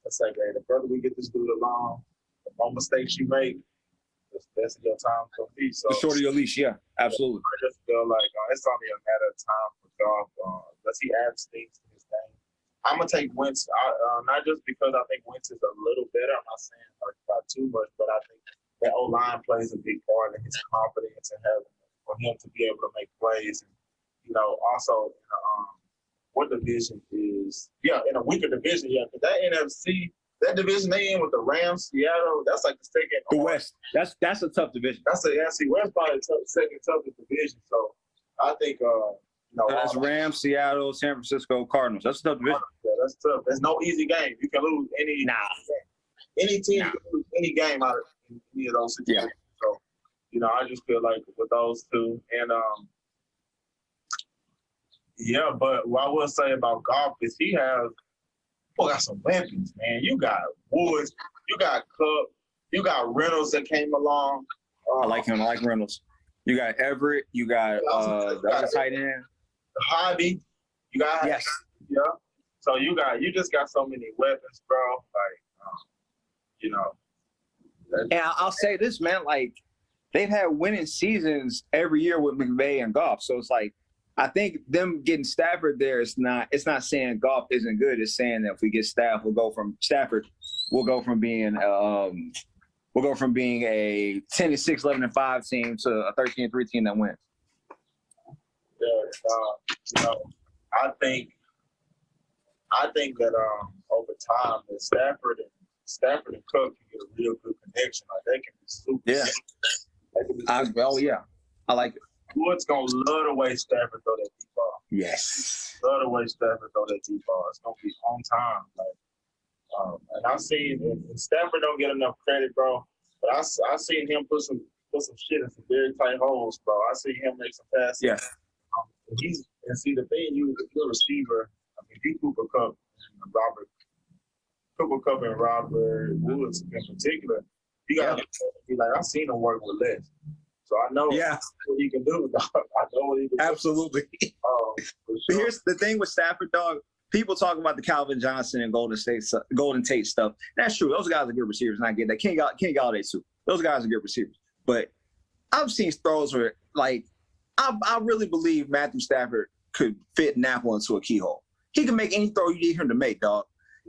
let's say, hey, the further we get this dude along, the more mistakes you make, the best of your time to be. So The shorter your leash, yeah, absolutely. I just feel like it's only a matter of time for Goff. Does he add things to his game? I'm gonna take Wentz, not just because I think Wentz is a little better. I'm not saying about too much, but I think that O-line plays a big part in his confidence and for him to be able to make plays. And also what division is in a weaker division, because that NFC, that division they in with the Rams, Seattle, that's like the second. The West, that's a tough division. That's the NFC West, probably the second toughest division. So I think that's Rams, Seattle, San Francisco, Cardinals. That's a tough division. Yeah, that's tough. There's no easy game. You can lose any team can lose any game out of any of those situations. Yeah. So, I just feel like with those two, and but what I will say about Goff is he got some weapons, man. You got Woods, you got Cook, you got Reynolds that came along. I like him. I like Reynolds. You got Everett. You got the other tight end. Hobby. You got Yes. Yeah. So you just got so many weapons, bro. Like, you know. And I'll say this, man. Like, they've had winning seasons every year with McVay and Goff. So it's like, I think them getting Stafford there is not. It's not saying Goff isn't good. It's saying that if we get Stafford, we'll go from being a 10-6, 11-5 team to a 13-3 team that wins. Yeah. You know, I think that over time that Stafford and Cook can get a real good connection. Like they can be super. Yeah. I like it. Woods gonna love the way Stafford throw that deep ball. Yes. Love the way Stafford throw that deep ball. It's gonna be on time. Like, and I've seen and Stafford don't get enough credit, bro. But I seen him put some shit in some very tight holes, bro. I see him make some passes. Yeah. And see the thing, you're a receiver. I mean, Cooper Kupp and Robert Woods in particular. You gotta be like, I've seen him work with less, so I know what he can do. Dog. I know what he can Absolutely. do. Sure. But here's the thing with Stafford, dog. People talk about the Calvin Johnson and Golden Tate stuff. That's true. Those guys are good receivers, and I get that. Kenny Galladay too. Those guys are good receivers. But I've seen throws where, like, I really believe Matthew Stafford could fit an apple into a keyhole. He can make any throw you need him to make, dog.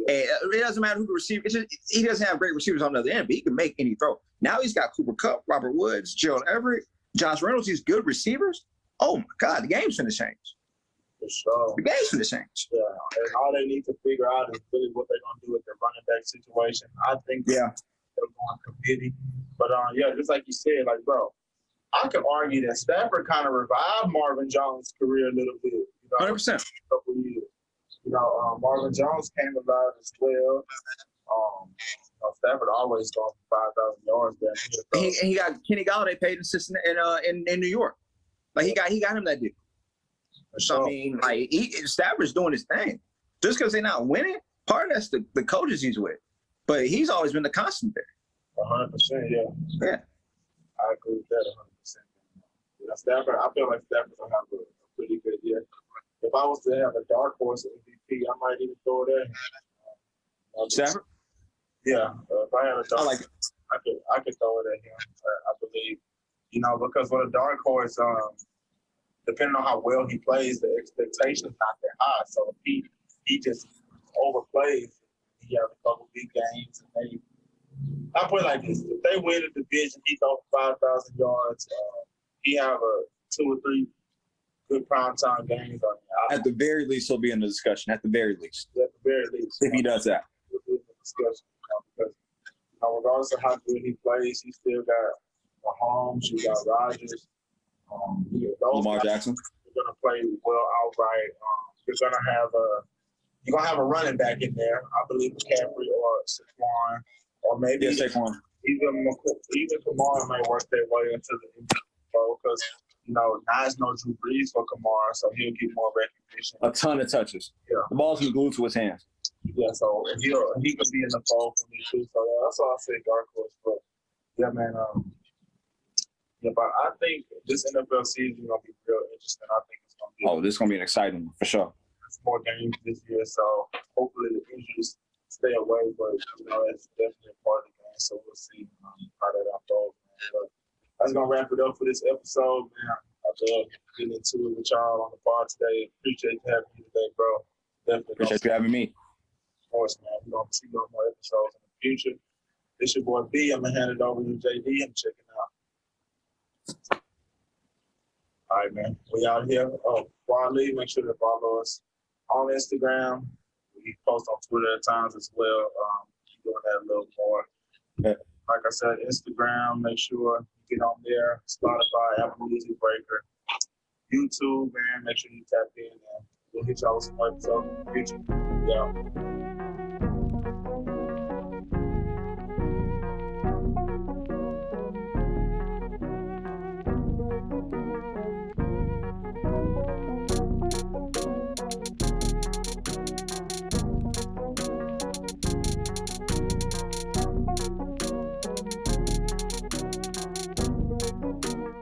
And it doesn't matter who the receiver. He doesn't have great receivers on the other end, but he can make any throw. Now he's got Cooper Kupp, Robert Woods, Gerald Everett, Josh Reynolds. These good receivers. Oh my God, the game's finna change. For sure. The game's finna change. Yeah, and all they need to figure out is really what they're gonna do with their running back situation. I think they're going committee, but just like you said, like, bro, I could argue that Stafford kind of revived Marvin Jones' career a little bit. 100%. A couple of years. Marvin Jones came alive as well. Stafford always going for 5,000 yards there. And he got Kenny Galladay paid assistant in New York. Like he got him that deal. So I mean, like Stafford's doing his thing. Just because they're not winning, part of that's the coaches he's with. But he's always been the constant there. 100%, yeah. Yeah. I agree with that 100%. Stafford, I feel like Stafford's gonna have a pretty good year. If I was to have a dark horse MVP, I might even throw it in. Stafford? Yeah. If I had a dark like it. I could throw it at him. I believe. Because with a dark horse, depending on how well he plays, the expectation's not that high. So if he just overplays, he has a couple big games, and I put it like this: if they win the division, he throws 5,000 yards. He have 2 or 3 good primetime games. At the very least, he'll be in the discussion. At the very least. At the very least. If he does that. He'll be in the discussion. Because regardless of how good he plays, he still got Mahomes, you got Rodgers. Lamar Jackson. You're going to play well outright. You're going to have a running back in there. I believe McCaffrey or Saquon, or maybe Saquon. Even Kamara might work their way into the bowl because now it's no Drew Brees for Kamara, so he'll get more recognition. A ton of touches. Yeah, the ball's been glued to his hands. Yeah, so he could be in the fold for me too. So that's all I say, dark horse. But yeah, man. But I think this NFL season is gonna be real interesting. I think it's gonna be. Oh, this is gonna be an exciting one for sure. There's more games this year, so hopefully the injuries stay away. But it's definitely a part of the game. So we'll see how that unfolds. But that's gonna wrap it up for this episode, man. I love getting into it with y'all on the pod today. Appreciate you having me today, bro. Definitely appreciate you having me. Of course, man. We're gonna see more episodes in the future. This your boy B. I'm gonna hand it over to JD and check it out. All right, man. We out here. Before I leave, make sure to follow us on Instagram. We post on Twitter at times as well. Keep doing that a little more. Yeah. Like I said, Instagram, make sure you get on there. Spotify, Apple Music, Breaker, YouTube, man. Make sure you tap in and we'll hit y'all with some more episodes in the future. Yeah.